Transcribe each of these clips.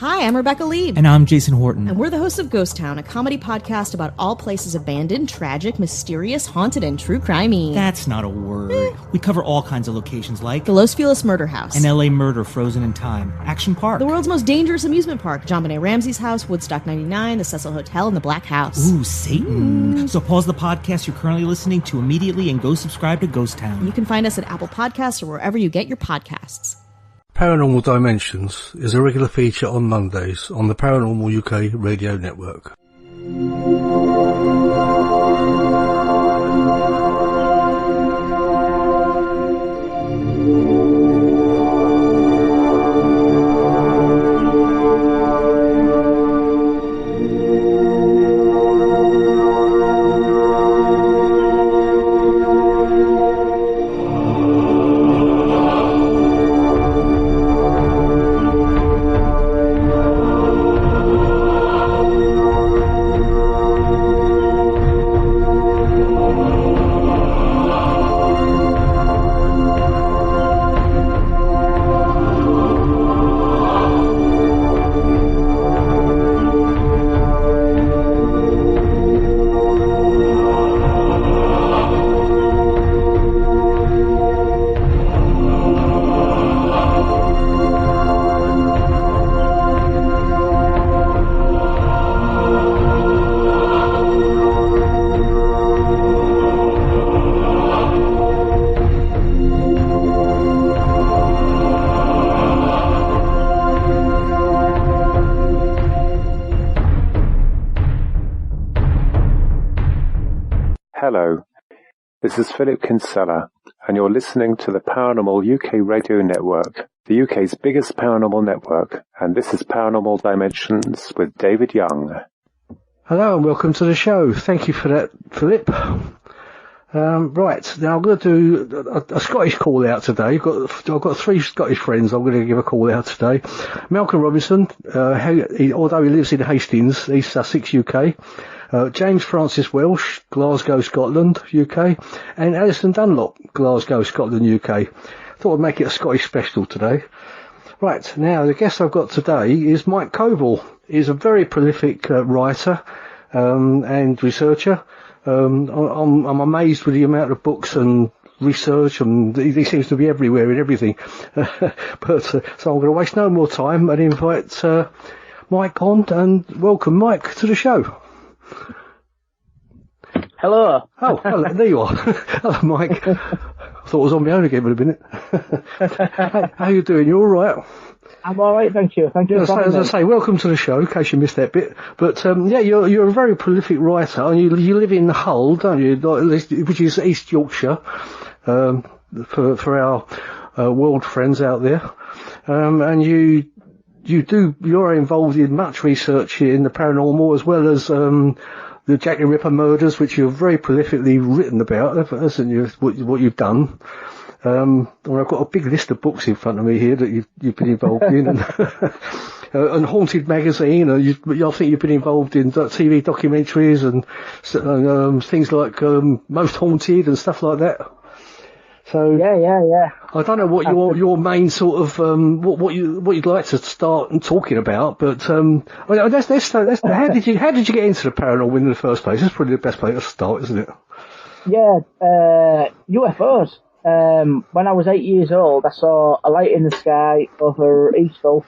Hi, I'm Rebecca Lieb. And I'm Jason Horton. And we're the hosts of Ghost Town, a comedy podcast about all places abandoned, tragic, mysterious, haunted, and true crimey. That's not a word. We cover all kinds of locations like the Los Feliz Murder House, an LA murder frozen in time, Action Park, the world's most dangerous amusement park, John Benet Ramsey's house, Woodstock 99, the Cecil Hotel, and the Black House. Ooh, Satan. So pause the podcast you're currently listening to immediately and go subscribe to Ghost Town. You can find us at Apple Podcasts or wherever you get your podcasts. Paranormal Dimensions is a regular feature on Mondays on the Paranormal UK radio network. Hello, this is Philip Kinsella, and you're listening to the Paranormal UK radio network, the UK's biggest paranormal network, and this is Paranormal Dimensions with David Young. Hello and welcome to the show. Thank you for that, Philip. Right, now I'm going to do a Scottish call out today. I've got three Scottish friends I'm going to give a call out today. Malcolm Robinson, although he lives in Hastings, East Sussex, UK. James Francis Welsh, Glasgow, Scotland, UK. And Alison Dunlop, Glasgow, Scotland, UK. Thought I'd make it a Scottish special today. Right, now the guest I've got today is Mike Covell. He's a very prolific writer and researcher. I'm amazed with the amount of books and research, and he seems to be everywhere in everything. But so I'm going to waste no more time and invite Mike on, and welcome Mike to the show. Hello. Oh, hello, there you are. Hello, Mike. I thought I was on my own again for a minute. How you doing? You all right? I'm all right, thank you. Thank you. As I say, welcome to the show, in case you missed that bit. But yeah, you're a very prolific writer, and you live in Hull, don't you? Which is East Yorkshire, for our world friends out there. And you're involved in much research in the paranormal, as well as the Jack the Ripper murders, which you've very prolifically written about, hasn't you? What you've done. I've got a big list of books in front of me here that you've been involved in, and Haunted Magazine. I think you've been involved in TV documentaries and things like Most Haunted and stuff like that. So yeah. I don't know what your main sort of what you'd like to start talking about, but let's how did you get into the paranormal in the first place? That's probably the best place to start, isn't it? Yeah, UFOs. When I was 8 years old, I saw a light in the sky over Eastville,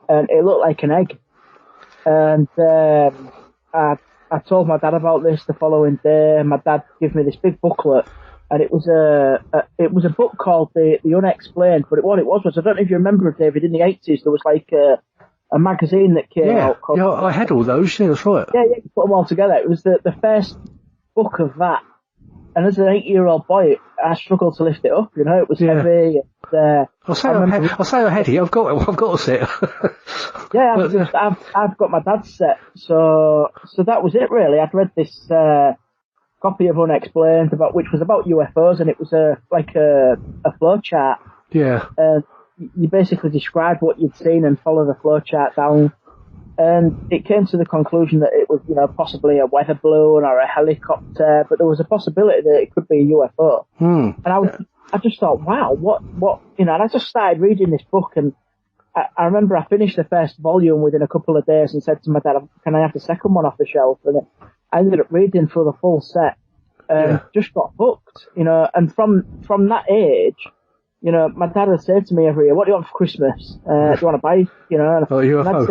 and it looked like an egg. And I told my dad about this the following day. My dad gave me this big booklet. And it was a book called The Unexplained, but what it was I don't know if you remember it, David, in the 80s there was like a magazine that came out called... Yeah, I had all those, yeah, that's right. Yeah, you put them all together. It was the first book of that. And as an 8-year-old boy, I struggled to lift it up, you know, it was heavy. I'll say I had it, I've got a set. Yeah, I've got my dad's set, so that was it really. I'd read this copy of Unexplained, which was about UFOs, and it was a flow chart. Yeah. You basically described what you'd seen and follow the flow chart down, and it came to the conclusion that it was, possibly a weather balloon or a helicopter, but there was a possibility that it could be a UFO. And I just thought, wow, what, and I just started reading this book, and I remember I finished the first volume within a couple of days and said to my dad, can I have the second one off the shelf? And I ended up reading through the full set and just got hooked, you know, and from that age, you know, my dad would say to me every year, what do you want for Christmas? Do you want to buy, you know? And UFO.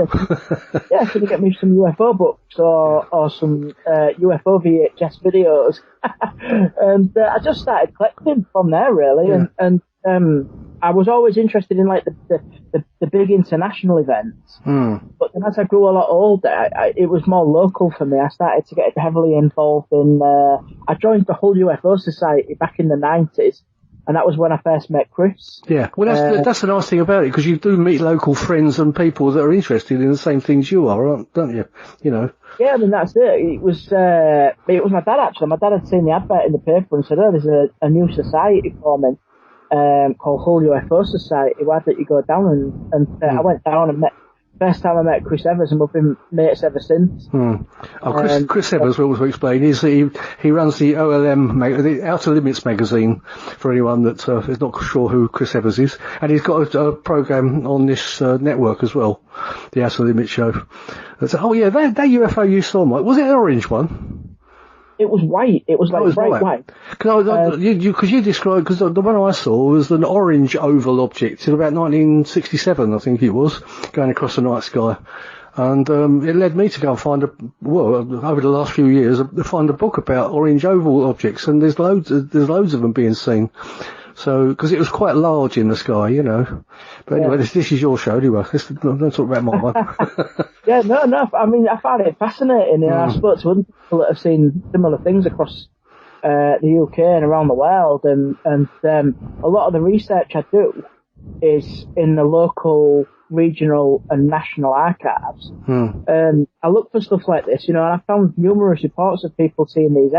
Say, yeah, can you get me some UFO books or some UFO VHS videos? And I just started collecting from there, really. And I was always interested in, like, the big international events. But then as I grew a lot older, it was more local for me. I started to get heavily involved in, I joined the Hull UFO Society back in the 90s. And that was when I first met Chris. Yeah, well, that's the nice thing about it, because you do meet local friends and people that are interested in the same things you are, don't you? You know. Yeah, I mean, that's it. It was my dad, actually. My dad had seen the advert in the paper and said, oh, there's a new society forming called Hull UFO Society. Why don't you go down? And I went down and first time I met Chris Evers, and we've been mates ever since. Chris Evers, we'll also explain, is he runs the OLM, the Outer Limits magazine, for anyone that is not sure who Chris Evers is. And he's got a program on this network as well, the Outer Limits show. That UFO you saw, Mike, was it an orange one? It was white. It was like bright white. Because you described, because the one I saw was an orange oval object in about 1967, I think it was, going across the night sky. And it led me to go and find over the last few years, find a book about orange oval objects, and there's loads of them being seen. So, because it was quite large in the sky, you know. But anyway, this is your show anyway. Don't talk about my one. Yeah, no. I mean, I found it fascinating. You know, I spoke to other people that have seen similar things across the UK and around the world, and a lot of the research I do is in the local, regional, and national archives. I look for stuff like this, you know, and I found numerous reports of people seeing these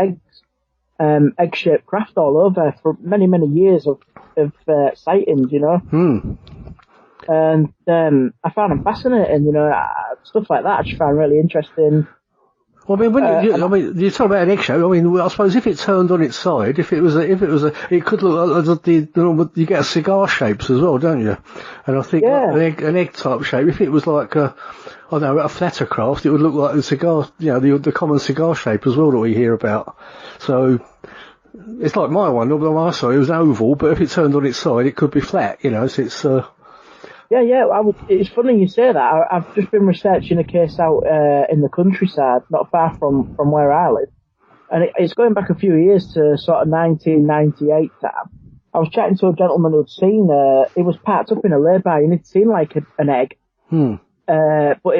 egg-shaped craft all over for many, many years of sightings, you know. And I found them fascinating, you know, stuff like that I just found really interesting. Well, I mean, you talk about an egg shape. I mean, I suppose if it turned on its side, it could look like you get cigar shapes as well, don't you? And I think an egg type shape. If it was like a flatter craft, it would look like the cigar, you know, the common cigar shape as well that we hear about. So it's like my one. Although I saw it was an oval, but if it turned on its side, it could be flat. You know, so it's. It's funny you say that. I've just been researching a case out in the countryside, not far from where I live, and it's going back a few years to sort of 1998 time. I was chatting to a gentleman who'd seen it was parked up in a lay-by, and he'd seen like an egg, but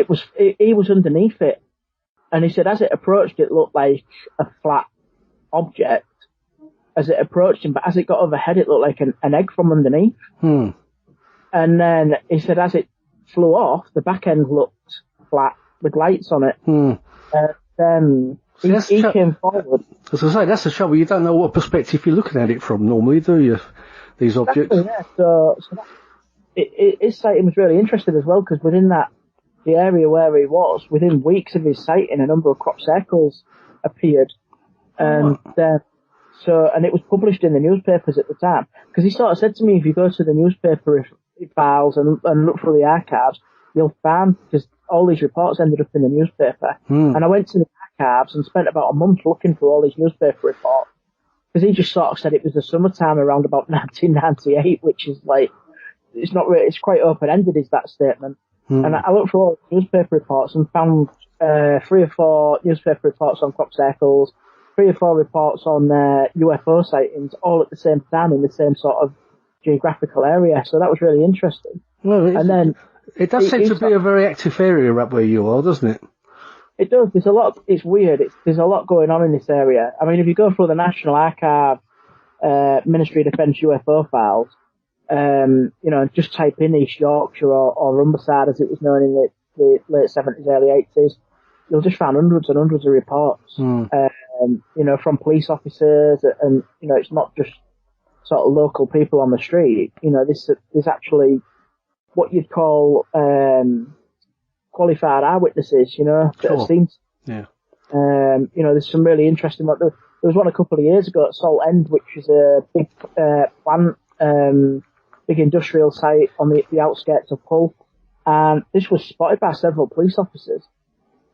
he was underneath it, and he said as it approached, it looked like a flat object as it approached him, but as it got overhead, it looked like an egg from underneath. And then he said as it flew off, the back end looked flat with lights on it. Then he came forward. As I say, that's the trouble. You don't know what perspective you're looking at it from normally, do you? These objects. Exactly, yeah. So his sighting was really interesting as well, because within the area where he was, within weeks of his sighting, a number of crop circles appeared. And and it was published in the newspapers at the time. Because he sort of said to me, if you go to the newspaper files and look through the archives, you'll find, because all these reports ended up in the newspaper. And I went to the archives and spent about a month looking through all these newspaper reports. Because he just sort of said it was the summertime around about 1998, which is like, it's not really, it's quite open-ended, is that statement. And I looked through all the newspaper reports and found 3 or 4 newspaper reports on crop circles, 3 or 4 reports on UFO sightings, all at the same time in the same sort of geographical area. So that was really interesting. Well, it does seem to be a very active area up where you are, doesn't it? It does. There's a lot. It's weird. There's a lot going on in this area. I mean, if you go through the National Archive, Ministry of Defence UFO files, you know, just type in East Yorkshire or Rumberside as it was known in the late 70s, early 80s, you'll just find hundreds and hundreds of reports, you know, from police officers, and, you know, it's not just sort of local people on the street. You know, there's actually what you'd call qualified eyewitnesses, you know, that have seen. Yeah. You know, there's some really interesting one. There was one a couple of years ago at Salt End, which is a big plant, big industrial site on the outskirts of Hull, And this was spotted by several police officers.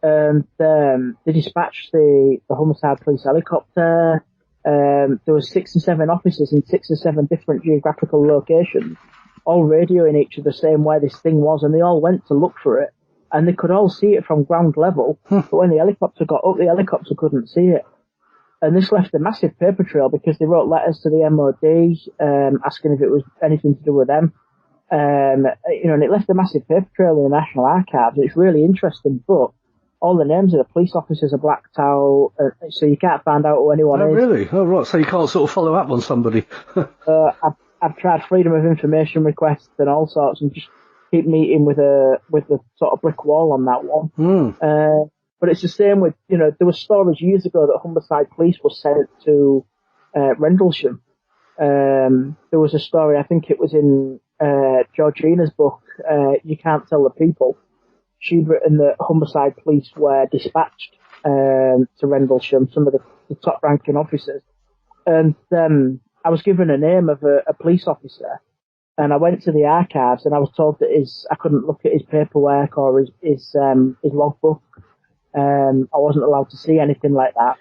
And they dispatched the homicide police helicopter. There were 6 and 7 officers in 6 and 7 different geographical locations, all radioing each other saying where this thing was, and they all went to look for it. And they could all see it from ground level, but when the helicopter got up, the helicopter couldn't see it. And this left a massive paper trail because they wrote letters to the MOD, asking if it was anything to do with them. And it left a massive paper trail in the National Archives. It's really interesting, but all the names of the police officers are blacked out, so you can't find out who anyone is. Oh, really? Oh, right. So you can't sort of follow up on somebody. I've tried freedom of information requests and all sorts, and just keep meeting with the sort of brick wall on that one. But it's the same with, there were stories years ago that Humberside Police were sent to Rendlesham. There was a story, I think it was in Georgina's book, You Can't Tell the People. She'd written that Humberside Police were dispatched to Rendlesham, some of the top-ranking officers. And I was given a name of a police officer, and I went to the archives, and I was told that I couldn't look at his paperwork or his logbook. I wasn't allowed to see anything like that,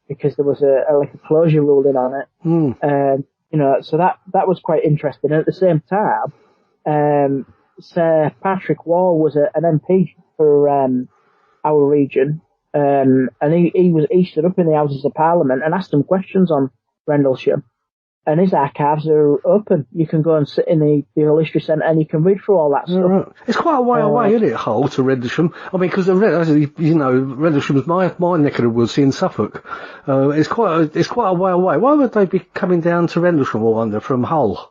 because there was a closure ruling on it. So that was quite interesting. And at the same time, Sir Patrick Wall was an MP for our region, and he stood up in the Houses of Parliament and asked them questions on Rendlesham. And his archives are open. You can go and sit in the Royal History Centre and you can read through all that stuff. Right. It's quite a way away, isn't it, Hull to Rendlesham? I mean, because Rendlesham's my neck of the woods in Suffolk. It's quite a way away. Why would they be coming down to Rendlesham, I wonder, from Hull?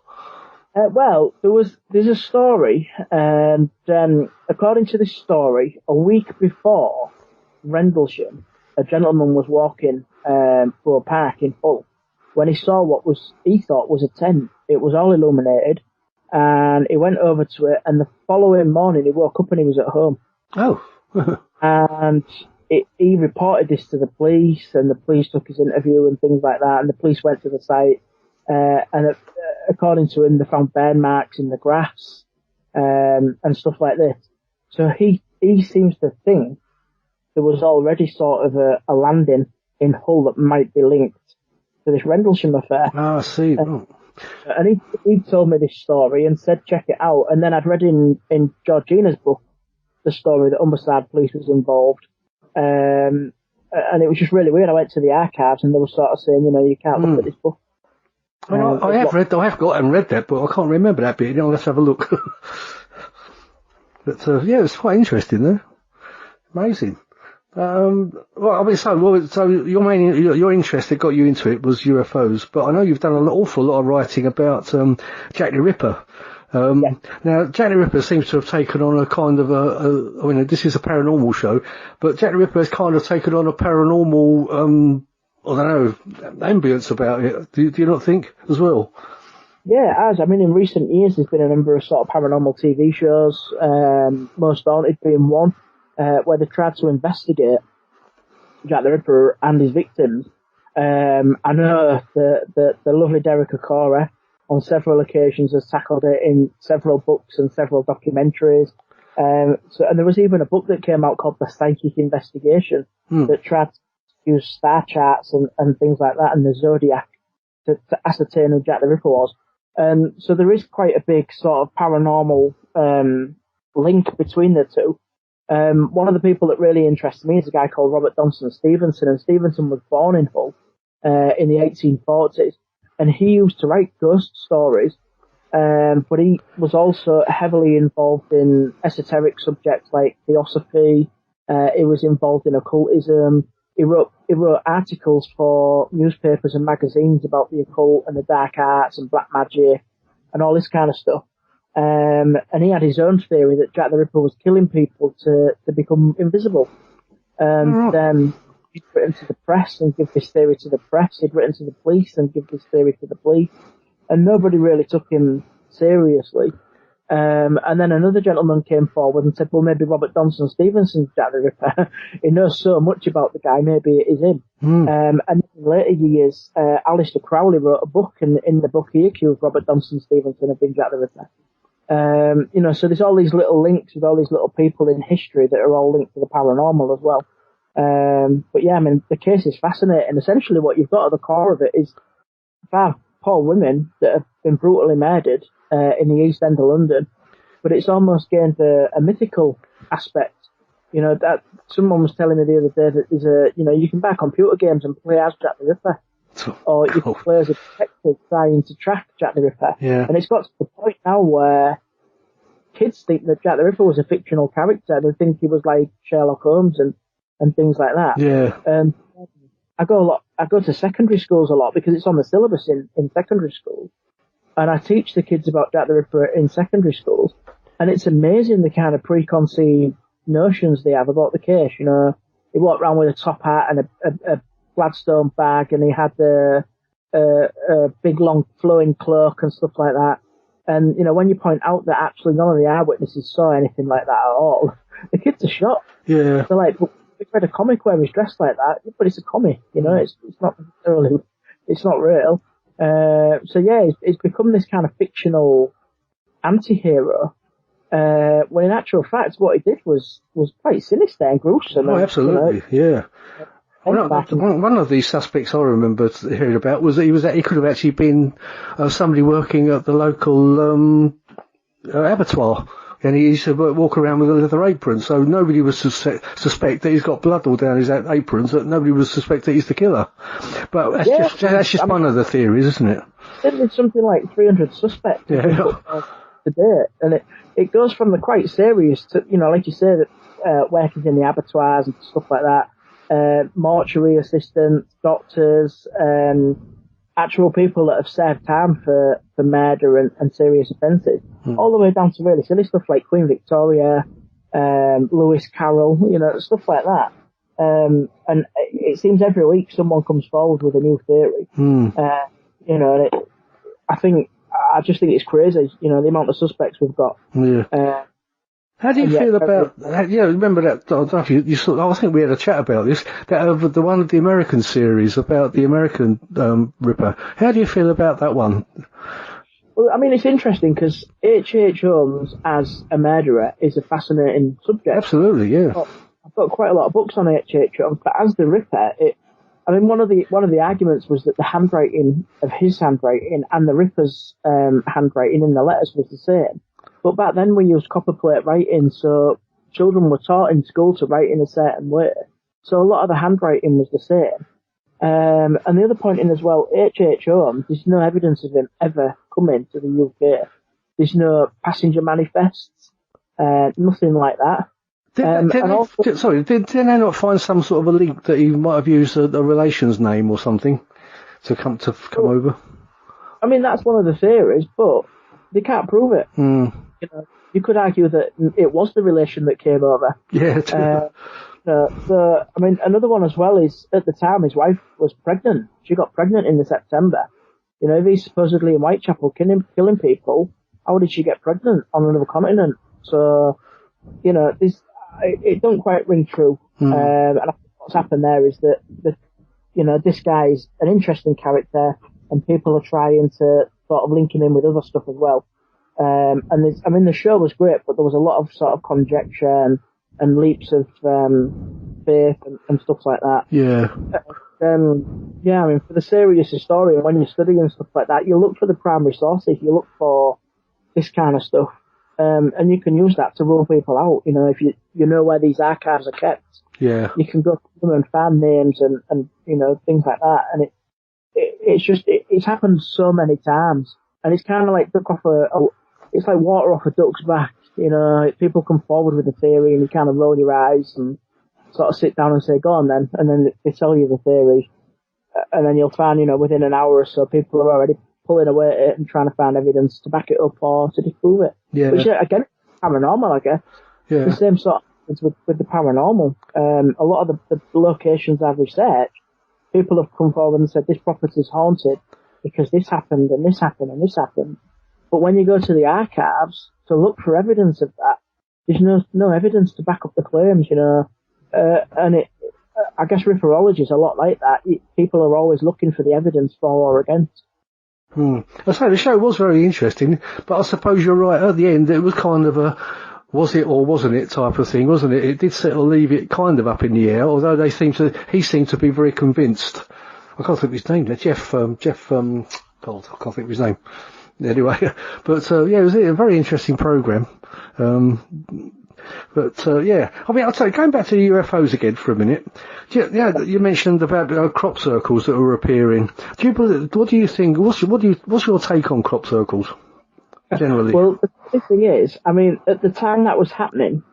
Well, there's a story, and according to this story, a week before Rendlesham, a gentleman was walking through a park in Hull when he saw what he thought was a tent. It was all illuminated, and he went over to it, and the following morning he woke up and he was at home. Oh. And he reported this to the police, and the police took his interview and things like that, and the police went to the site, and according to him, they found burn marks in the grass, and stuff like this. So he seems to think there was already sort of a landing in Hull that might be linked to this Rendlesham affair. I see. And he told me this story and said, check it out. And then I'd read in Georgina's book the story that Humberside Police was involved. And it was just really weird. I went to the archives and they were sort of saying, you can't look at this book. I have got and read that, but I can't remember that bit. Let's have a look. But it's quite interesting, though. Amazing. So your interest that got you into it was UFOs, but I know you've done an awful lot of writing about Jack the Ripper. Now, Jack the Ripper seems to have taken on a kind of this is a paranormal show, but Jack the Ripper has kind of taken on a paranormal, ambience about it. Do you not think as well? Yeah, it has. I mean, in recent years, there's been a number of sort of paranormal TV shows, Most Haunted being one, where they tried to investigate Jack the Ripper and his victims. I know the lovely Derek Okora on several occasions has tackled it in several books and several documentaries. And there was even a book that came out called The Psychic Investigation that tried to use star charts and things like that and the zodiac to ascertain who Jack the Ripper was. So there is quite a big sort of paranormal link between the two. One of the people that really interests me is a guy called Robert Donson Stevenson, and Stevenson was born in Hull in the 1840s, and he used to write ghost stories, but he was also heavily involved in esoteric subjects like theosophy. He was involved in occultism. He wrote articles for newspapers and magazines about the occult and the dark arts and black magic and all this kind of stuff. And he had his own theory that Jack the Ripper was killing people to become invisible. He'd written to the press and give this theory to the press. He'd written to the police and give this theory to the police. And nobody really took him seriously. And then another gentleman came forward and said, well, maybe Robert Donson Stevenson's Jack the Ripper. He knows so much about the guy, maybe it is him. And in later years, Alistair Crowley wrote a book, and in the book he accused Robert Donson Stevenson of being Jack the Ripper. So there's all these little links with all these little people in history that are all linked to the paranormal as well. But yeah, I mean, the case is fascinating. Essentially what you've got at the core of it is 5 poor women that have been brutally murdered in the East End of London, but it's almost gained a mythical aspect. That someone was telling me the other day that there's you can buy computer games and play as Jack the Ripper, or you can play as a detective trying to track Jack the Ripper. Yeah. And it's got to the point now where kids think that Jack the Ripper was a fictional character. They think he was like Sherlock Holmes and things like that. Yeah. I go to secondary schools a lot because it's on the syllabus in secondary school. And I teach the kids about Jack the Ripper in secondary schools. And it's amazing the kind of preconceived notions they have about the case. He walked around with a top hat and a Gladstone bag, and he had a big long flowing cloak and stuff like that. And, when you point out that actually none of the eyewitnesses saw anything like that at all, the kids are shocked. Yeah. They're like, but we've read a comic where he's dressed like that, but it's a comic, it's not necessarily, it's not real. So yeah, it's become this kind of fictional anti-hero, when in actual fact what he did was quite sinister and gruesome. Oh, absolutely, yeah. One of these suspects I remember hearing about was that he could have actually been somebody working at the local abattoir, and he used to walk around with a leather apron, so nobody would suspect that he's got blood all down his aprons, that nobody would suspect that he's the killer. But that's just one of the theories, isn't it? There's something like 300 suspects today, and it goes from the quite serious to, like you say, that workers in the abattoirs and stuff like that, mortuary assistants, doctors, actual people that have served time for murder and serious offences, all the way down to really silly stuff like Queen Victoria, Lewis Carroll, stuff like that. And it seems every week someone comes forward with a new theory. And I just think it's crazy, the amount of suspects we've got. Yeah. How do you feel about? Remember that? I think we had a chat about this. The one of the American series about the American Ripper. How do you feel about that one? Well, I mean, it's interesting because H.H. Holmes as a murderer is a fascinating subject. Absolutely, yeah. I've got quite a lot of books on H.H. Holmes, but as the Ripper, one of the arguments was that the handwriting of his handwriting and the Ripper's handwriting in the letters was the same. But back then we used copperplate writing, so children were taught in school to write in a certain way. So a lot of the handwriting was the same. And the other point in as well, H.H. Holmes, there's no evidence of him ever coming to the UK. There's no passenger manifests, nothing like that. Did they not find some sort of a link that he might have used a relation's name or something to come over? I mean, that's one of the theories, but they can't prove it. You could argue that it was the relation that came over. Yeah, true. So, I mean, another one as well is, at the time, his wife was pregnant. She got pregnant in September. If he's supposedly in Whitechapel killing people, how did she get pregnant on another continent? So, it don't quite ring true. And I think what's happened there is that this guy's an interesting character, and people are trying to sort of linking him with other stuff as well. And the show was great, but there was a lot of sort of conjecture and leaps of faith and stuff like that. Yeah. I mean, for the serious historian, when you're studying stuff like that, you look for the primary sources, you look for this kind of stuff, and you can use that to rule people out. If you know where these archives are kept, you can go through them and find names and things like that. And it's happened so many times, and it's kind of like it's like water off a duck's back. People come forward with a theory, and you kind of roll your eyes and sort of sit down and say, "Go on then," and then they tell you the theory, and then you'll find, within an hour or so, people are already pulling away at it and trying to find evidence to back it up or to disprove it. Yeah. Which again, paranormal, I guess. Yeah. The same sort of things with the paranormal. A lot of the locations I've researched, people have come forward and said this property is haunted because this happened and this happened and this happened. But when you go to the archives to look for evidence of that, there's no evidence to back up the claims, and I guess ripperology is a lot like that. People are always looking for the evidence for or against. I say the show was very interesting, but I suppose you're right. At the end, it was kind of a was it or wasn't it type of thing, wasn't it? It did sort of leave it kind of up in the air, although he seemed to be very convinced. I can't think of his name now. God, I can't think of his name. Anyway, but yeah, it was a very interesting program. Yeah, I mean, I'll tell you, going back to the UFOs again for a minute. Yeah, you mentioned about crop circles that were appearing. What do you think? What's your take on crop circles generally? Well, the thing is, I mean, at the time that was happening,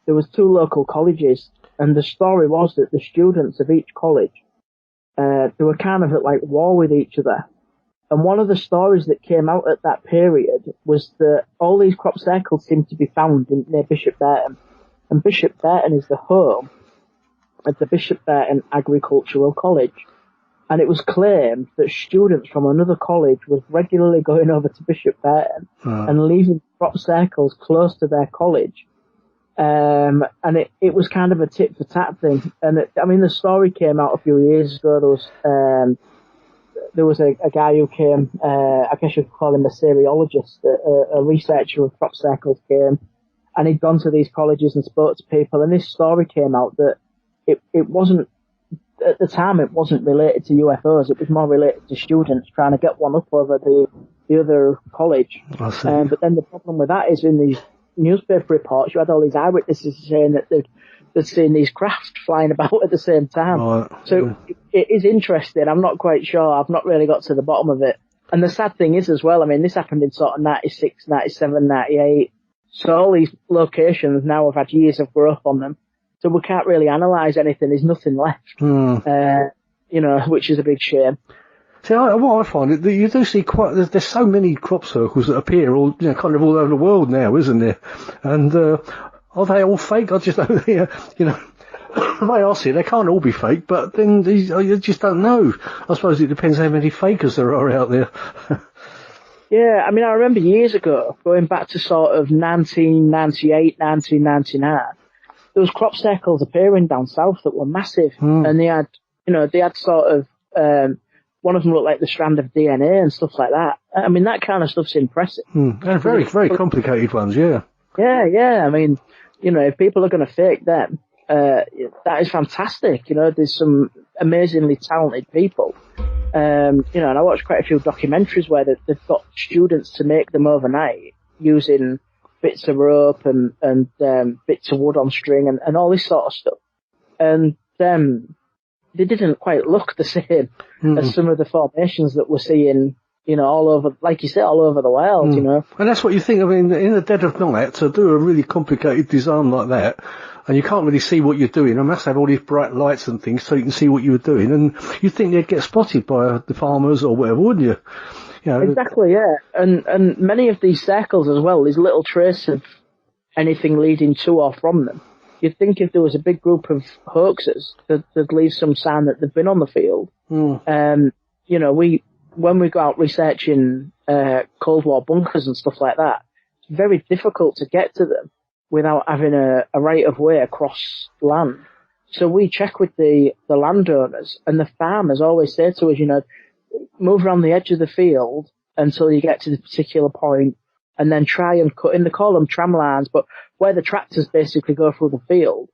there was 2 local colleges, and the story was that the students of each college, they were kind of at like war with each other. And one of the stories that came out at that period was that all these crop circles seemed to be found near Bishop Burton. And Bishop Burton is the home of the Bishop Burton Agricultural College. And it was claimed that students from another college was regularly going over to Bishop Burton and leaving crop circles close to their college. And it was kind of a tit for tat thing. And the story came out a few years ago. There was a guy who came, I guess you could call him a seriologist, a researcher of crop circles came, and he'd gone to these colleges and spoke to people, and this story came out that it wasn't, at the time it wasn't related to UFOs, it was more related to students trying to get one up over the other college. I see. But then the problem with that is in these newspaper reports, you had all these eyewitnesses saying that they'd seen these craft flying about at the same time. Right. So it is interesting. I'm not quite sure. I've not really got to the bottom of it. And the sad thing is as well, I mean, this happened in sort of 96, 97, 98. So all these locations now have had years of growth on them. So we can't really analyse anything. There's nothing left. Which is a big shame. See, what I find is that you do see there's so many crop circles that appear kind of all over the world now, isn't there? And, are they all fake? I just don't, the way I see it, they can't all be fake, but then you just don't know. I suppose it depends how many fakers there are out there. Yeah, I mean, I remember years ago, going back to sort of 1998, 1999, there was crop circles appearing down south that were massive, and they had sort of, one of them looked like the strand of DNA and stuff like that. I mean, that kind of stuff's impressive. And very, very complicated ones, yeah. Yeah, I mean, if people are going to fake them, that is fantastic. There's some amazingly talented people. And I watched quite a few documentaries where they've got students to make them overnight using bits of rope and bits of wood on string and all this sort of stuff. And they didn't quite look the same as some of the formations that we're seeing, all over, like you said, all over the world, And that's what you think. I mean, in the dead of night, to do a really complicated design like that, and you can't really see what you're doing, I must have all these bright lights and things so you can see what you were doing, and you'd think they'd get spotted by the farmers or whatever, wouldn't you? Exactly, yeah. And many of these circles as well, there's little trace of anything leading to or from them. You'd think if there was a big group of hoaxers, they'd leave some sign that they've been on the field. When we go out researching Cold War bunkers and stuff like that, it's very difficult to get to them without having a right of way across land. So we check with the landowners, and the farmers always say to us, move around the edge of the field until you get to the particular point, and then try and cut in. They call them tram lines, but where the tractors basically go through the field,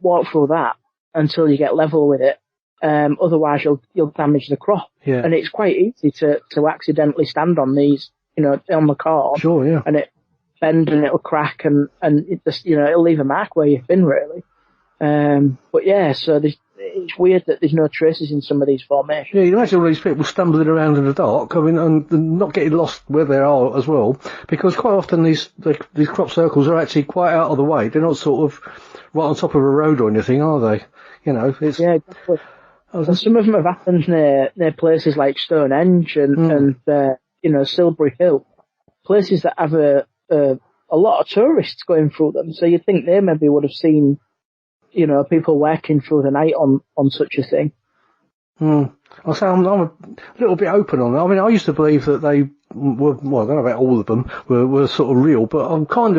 walk through that until you get level with it. Otherwise you'll damage the crop. Yeah. And it's quite easy to accidentally stand on these, on the cord. Sure, yeah. And it bend and it'll crack and it just, it'll leave a mark where you've been really. But yeah, so it's weird that there's no traces in some of these formations. Yeah, you imagine all these people stumbling around in the dark, I mean, and not getting lost where they are as well, because quite often these crop circles are actually quite out of the way. They're not sort of right on top of a road or anything, are they? It's... Yeah, exactly. And some of them have happened near places like Stonehenge and Silbury Hill, places that have a lot of tourists going through them. So you'd think they maybe would have seen, people working through the night on such a thing. I'll say I'm a little bit open on that. I mean, I used to believe that they were, well, I don't know about all of them, were sort of real, but I can't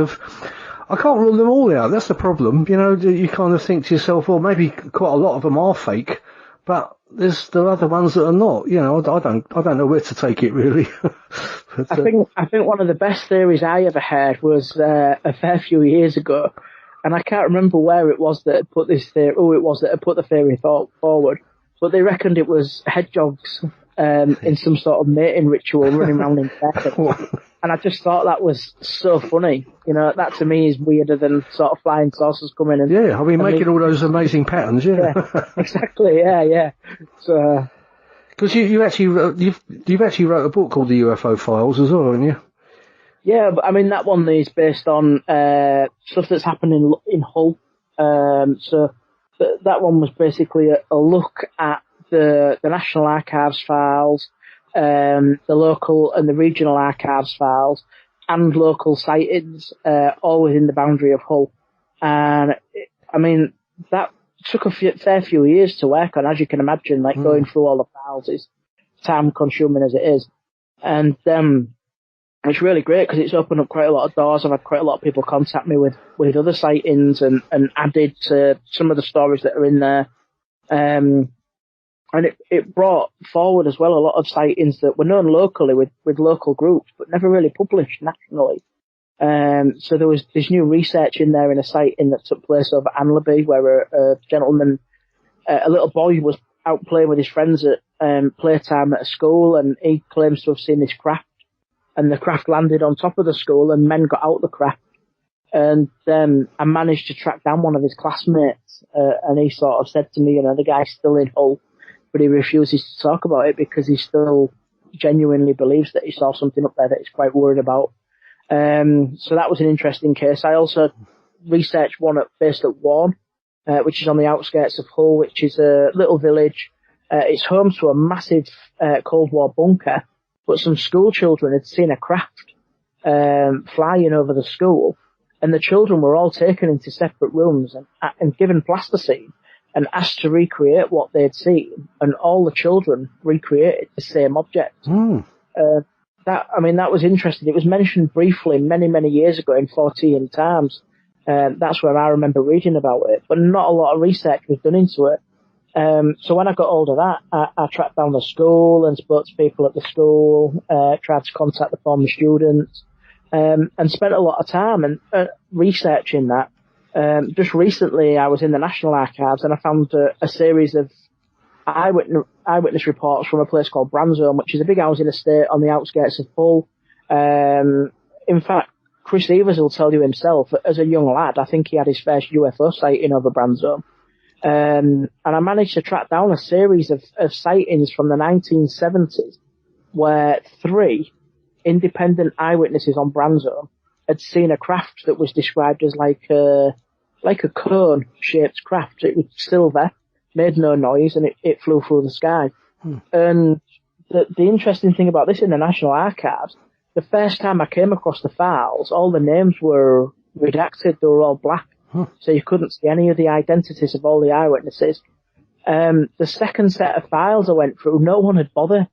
rule them all out. That's the problem. You kind of think to yourself, well, maybe quite a lot of them are fake. But there are other ones that are not. You know, I don't know where to take it really. But, I think one of the best theories I ever heard was a fair few years ago, and I can't remember where it was that had put this theory. Who it was that had put the theory forward, but they reckoned it was hedgehogs in some sort of mating ritual running around in circles. And I just thought that was so funny. You know, that to me is weirder than sort of flying saucers coming in. Yeah, I mean, making all those amazing patterns, yeah. Exactly, yeah. So, because you've actually wrote a book called The UFO Files as well, haven't you? Yeah, but I mean, that one is based on stuff that's happened in Hull. So that one was basically a look at the National Archives files, the local and the regional archives files, and local sightings, all within the boundary of Hull. And I mean, that took a fair few years to work on, as you can imagine. Like going through all the files is time consuming as it is, and it's really great because it's opened up quite a lot of doors. I've had quite a lot of people contact me with other sightings and added to some of the stories that are in there. And it brought forward as well a lot of sightings that were known locally with local groups, but never really published nationally. So there was this new research in there in a sighting that took place over Anlaby, where a gentleman, a little boy was out playing with his friends at playtime at a school, and he claims to have seen this craft. And the craft landed on top of the school, and men got out the craft. And I managed to track down one of his classmates, and he sort of said to me, you know, the guy's still in Hull, but he refuses to talk about it because he still genuinely believes that he saw something up there that he's quite worried about. So that was an interesting case. I also researched one based at Warne, which is on the outskirts of Hull, which is a little village. It's home to a massive Cold War bunker, but some school children had seen a craft flying over the school, and the children were all taken into separate rooms and given plasticine and asked to recreate what they'd seen, and all the children recreated the same object. That was interesting. It was mentioned briefly many, many years ago in 14 Times. That's where I remember reading about it, but not a lot of research was done into it. So when I got hold of that, I tracked down the school and spoke to people at the school, tried to contact the former students, and spent a lot of time and researching that. Just recently, I was in the National Archives and I found a series of eyewitness reports from a place called Branzome, which is a big housing estate on the outskirts of Hull. In fact, Chris Evers will tell you himself, as a young lad, I think he had his first UFO sighting over Branzome. And I managed to track down a series of sightings from the 1970s where 3 independent eyewitnesses on Branzome had seen a craft that was described as like a cone-shaped craft. It was silver, made no noise, and it flew through the sky. And the interesting thing about this in the National Archives, the first time I came across the files, all the names were redacted. They were all black. So you couldn't see any of the identities of all the eyewitnesses. The second set of files I went through, no one had bothered.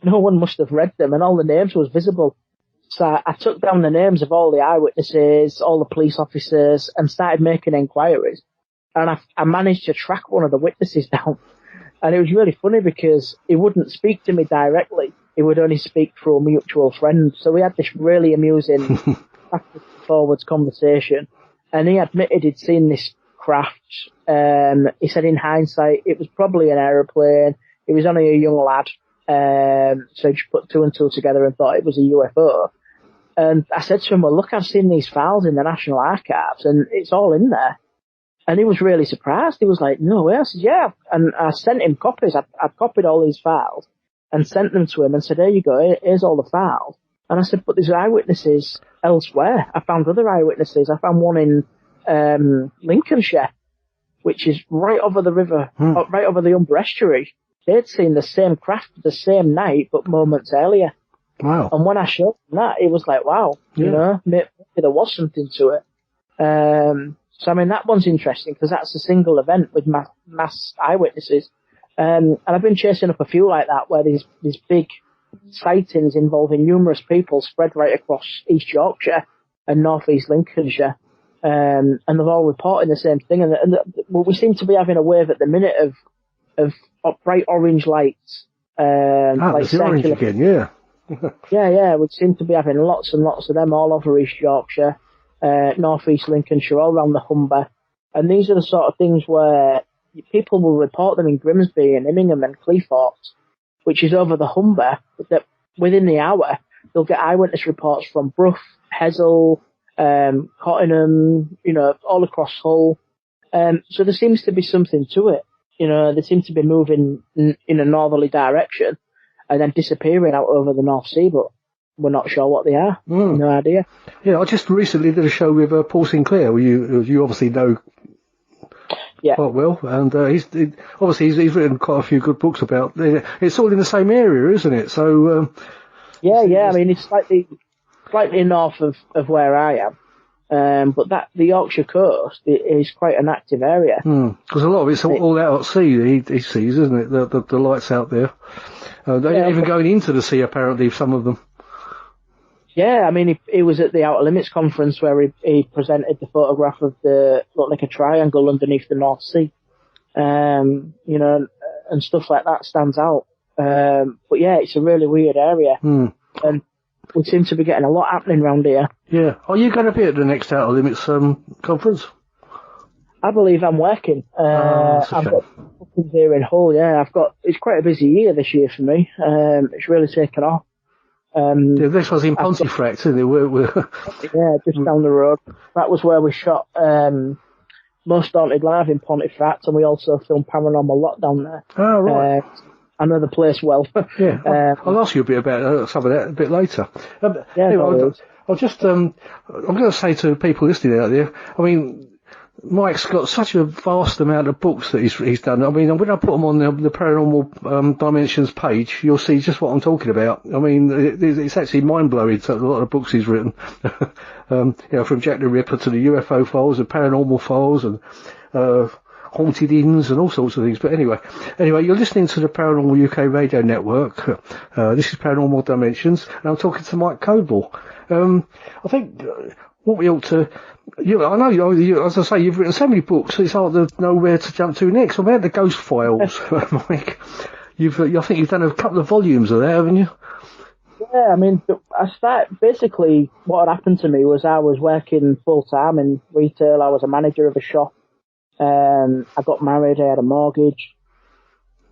No one must have read them, and all the names was visible. So I took down the names of all the eyewitnesses, all the police officers, and started making inquiries. And I managed to track one of the witnesses down. And it was really funny because he wouldn't speak to me directly. He would only speak through a mutual friend. So we had this really amusing backwards and forwards conversation. And he admitted he'd seen this craft. He said in hindsight, it was probably an aeroplane. He was only a young lad. So he just put 2 and 2 together and thought it was a UFO. And I said to him, well, look, I've seen these files in the National Archives and it's all in there. And he was really surprised. He was like, no way. I said, yeah. And I sent him copies. I copied all these files and sent them to him and said, there you go, here's all the files. And I said, but there's eyewitnesses elsewhere. I found other eyewitnesses. I found one in Lincolnshire, which is right over the river, right over the Humber estuary. They'd seen the same craft the same night, but moments earlier. Wow. And when I showed him that, he was like, wow, you know, maybe there was something to it. So, I mean, that one's interesting because that's a single event with mass eyewitnesses. And I've been chasing up a few like that where these big sightings involving numerous people spread right across East Yorkshire and North East Lincolnshire. And they're all reporting the same thing. And we seem to be having a wave at the minute of of bright orange lights. Like it's the orange again, yeah. Yeah, we seem to be having lots and lots of them all over East Yorkshire, North East Lincolnshire, all around the Humber. And these are the sort of things where people will report them in Grimsby and Immingham and Cleethorpes, which is over the Humber, that within the hour, you'll get eyewitness reports from Brough, Hessel, Cottingham, all across Hull. So there seems to be something to it. They seem to be moving in a northerly direction and then disappearing out over the North Sea, but we're not sure what they are. No idea. Yeah, I just recently did a show with Paul Sinclair, who you obviously know quite well, and he's written quite a few good books about. It's all in the same area, isn't it? So I mean, it's slightly north of where I am, but the Yorkshire coast is quite an active area. Because a lot of it's all out at sea. He sees, isn't it? The lights out there. They're even going into the sea, apparently, some of them. Yeah, I mean, he was at the Outer Limits conference where he presented the photograph of looked like a triangle underneath the North Sea. And stuff like that stands out. But yeah, it's a really weird area. And we seem to be getting a lot happening around here. Yeah. Are you going to be at the next Outer Limits conference? I believe I'm working. I've got bookings here in Hull, yeah. It's quite a busy year this year for me. It's really taken off. This was in Pontefract, isn't it? Yeah, just down the road. That was where we shot Most Haunted Live in Pontefract, and we also filmed Paranormal Lockdown there. Oh, right. I know the place well. Yeah, I'll ask you a bit about some of that a bit later. Anyway, I'll just, I'm going to say to people listening out there, I mean, Mike's got such a vast amount of books that he's done. I mean, when I put them on the Paranormal Dimensions page, you'll see just what I'm talking about. I mean, it's actually mind-blowing, a lot of books he's written. From Jack the Ripper to the UFO files and Paranormal files and haunted inns and all sorts of things. But anyway, you're listening to the Paranormal UK radio network. This is Paranormal Dimensions, and I'm talking to Mike Covell. I think what we ought to... I know, as I say, you've written so many books, it's hard to know where to jump to next. What about the Ghost Files, Mike? I think you've done a couple of volumes of that, haven't you? Yeah, I mean, basically what had happened to me was I was working full-time in retail. I was a manager of a shop. I got married, I had a mortgage,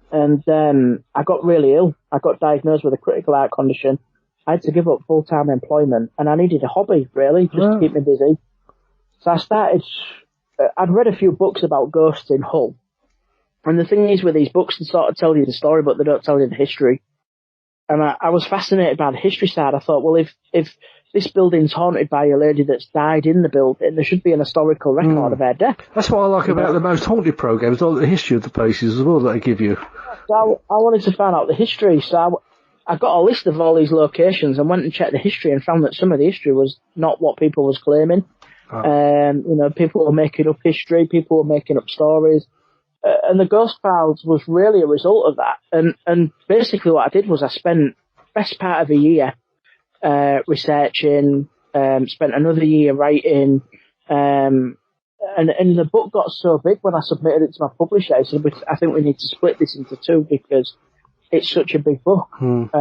and I got really ill. I got diagnosed with a critical heart condition. I had to give up full-time employment, and I needed a hobby, really, just to keep me busy. So I'd read a few books about ghosts in Hull. And the thing is with these books, they sort of tell you the story, but they don't tell you the history. And I was fascinated by the history side. I thought, well, if this building's haunted by a lady that's died in the building, there should be an historical record of her death. That's what I like about the Most Haunted programmes, all the history of the places as well that they give you. So I wanted to find out the history, so I got a list of all these locations and went and checked the history and found that some of the history was not what people was claiming. People were making up history, people were making up stories, and the Ghost Files was really a result of that. And basically what I did was I spent best part of a year researching, spent another year writing, and the book got so big when I submitted it to my publisher. I said, I think we need to split this into two because it's such a big book. It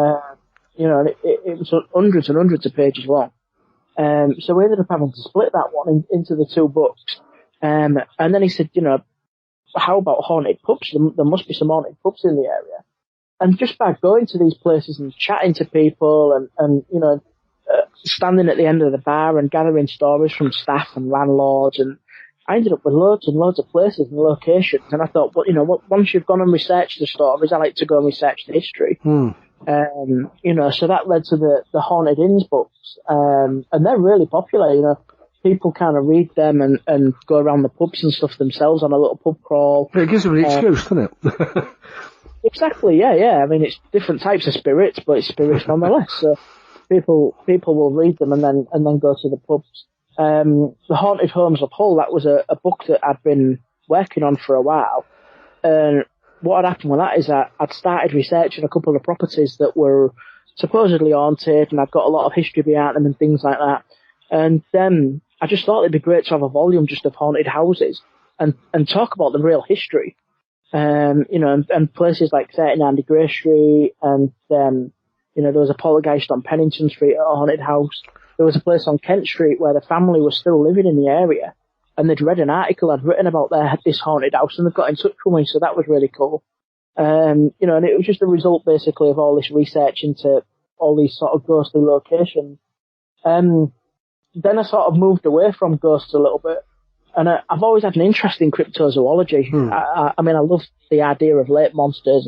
was hundreds and hundreds of pages long. So we ended up having to split that one into the two books. And then he said, how about haunted pubs? There must be some haunted pubs in the area. And just by going to these places and chatting to people and standing at the end of the bar and gathering stories from staff and landlords, and I ended up with loads and loads of places and locations. And I thought, once you've gone and researched the stories, I like to go and research the history. So that led to the Haunted Inns books. And they're really popular, People kind of read them and go around the pubs and stuff themselves on a little pub crawl. It gives them an excuse, doesn't it? Exactly, yeah. I mean, it's different types of spirits, but it's spirits nonetheless. So people will read them and then go to the pubs. The Haunted Homes of Hull, that was a book that I'd been working on for a while. And what had happened with that is I'd started researching a couple of properties that were supposedly haunted, and I'd got a lot of history behind them and things like that. And then I just thought it'd be great to have a volume just of haunted houses and talk about the real history. And places like 39 Grey Street, and there was a poltergeist on Pennington Street at a haunted house. There was a place on Kent Street where the family was still living in the area, and they'd read an article I'd written about this haunted house, and they got in touch with me, so that was really cool. And it was just a result basically of all this research into all these sort of ghostly locations. Then I sort of moved away from ghosts a little bit, and I've always had an interest in cryptozoology. I mean, I love the idea of lake monsters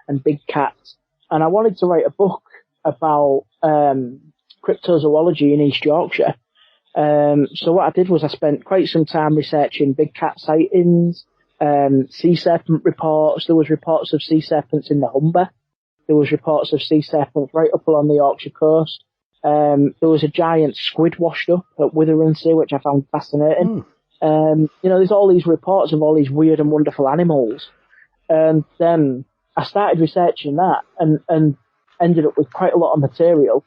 and big cats, and I wanted to write a book about cryptozoology in East Yorkshire. So what I did was I spent quite some time researching big cat sightings, sea serpent reports. There was reports of sea serpents in the Humber. There was reports of sea serpents right up along the Yorkshire coast. There was a giant squid washed up at Witherinsea, which I found fascinating. There's all these reports of all these weird and wonderful animals. And then I started researching that and ended up with quite a lot of material.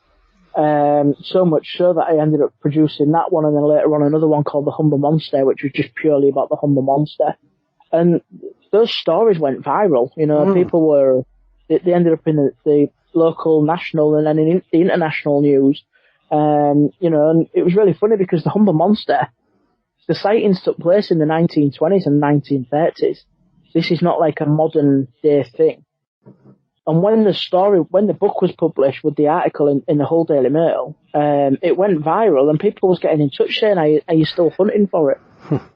So much so that I ended up producing that one, and then later on another one called The Humber Monster, which was just purely about the Humber Monster. And those stories went viral. People they ended up in the local, national, and then in the international news. And it was really funny because the Humber Monster, the sightings took place in the 1920s and 1930s. This is not like a modern day thing. And when the book was published with the article in the Hull Daily Mail, it went viral, and people was getting in touch saying, are you still hunting for it?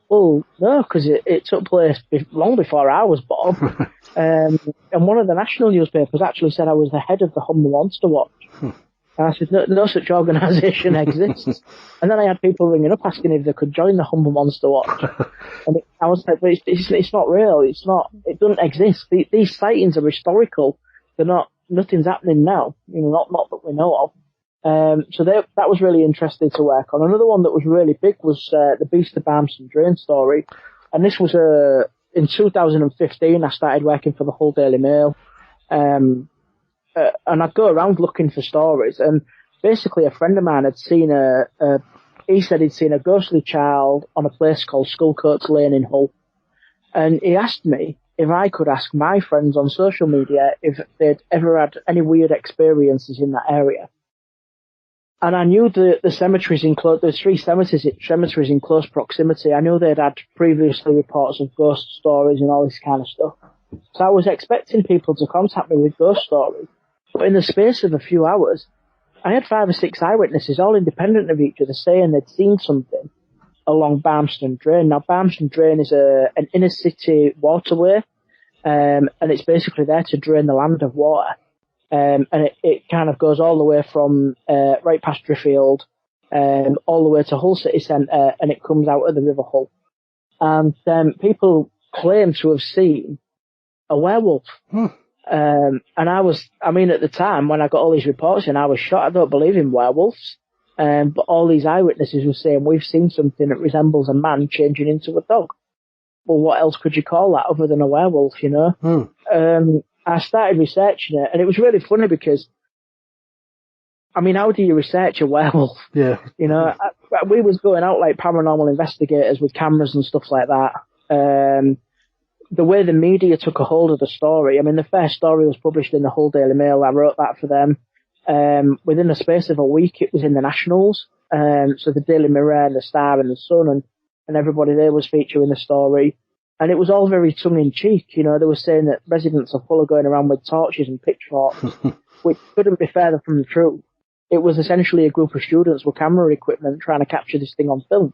Well, no, because it took place long before I was born. And one of the national newspapers actually said I was the head of the Humber Monster Watch. And I said, no such organisation exists. And then I had people ringing up asking if they could join the Humber Monster Watch. And I was like, but it's not real. It doesn't exist. These sightings are historical. Nothing's happening now. Not that we know of. So that was really interesting to work on. Another one that was really big was the Beast of Barmston Drain story. And this was in 2015, I started working for the Hull Daily Mail. And I'd go around looking for stories, and basically a friend of mine had seen he said he'd seen a ghostly child on a place called Skullcoats Lane in Hull. And he asked me if I could ask my friends on social media if they'd ever had any weird experiences in that area. And I knew the cemeteries there's 3 cemeteries in close proximity. I knew they'd had previously reports of ghost stories and all this kind of stuff. So I was expecting people to contact me with ghost stories. But in the space of a few hours, I had 5 or 6 eyewitnesses, all independent of each other, saying they'd seen something along Barmston Drain. Now, Barmston Drain is an inner city waterway, and it's basically there to drain the land of water. And it kind of goes all the way from right past Driffield, all the way to Hull City Centre, and it comes out of the River Hull. And people claim to have seen a werewolf. And at the time when I got all these reports in, I was shocked. I don't believe in werewolves. But all these eyewitnesses were saying, we've seen something that resembles a man changing into a dog. Well, what else could you call that other than a werewolf, I started researching it, and it was really funny because, how do you research a werewolf? Yeah. We was going out like paranormal investigators with cameras and stuff like that. The way the media took a hold of the story, the first story was published in the Hull Daily Mail. I wrote that for them. Within the space of a week, it was in the Nationals. So the Daily Mirror and the Star and the Sun and everybody there was featuring the story. And it was all very tongue-in-cheek. They were saying that residents of Hull are going around with torches and pitchforks, which couldn't be further from the truth. It was essentially a group of students with camera equipment trying to capture this thing on film.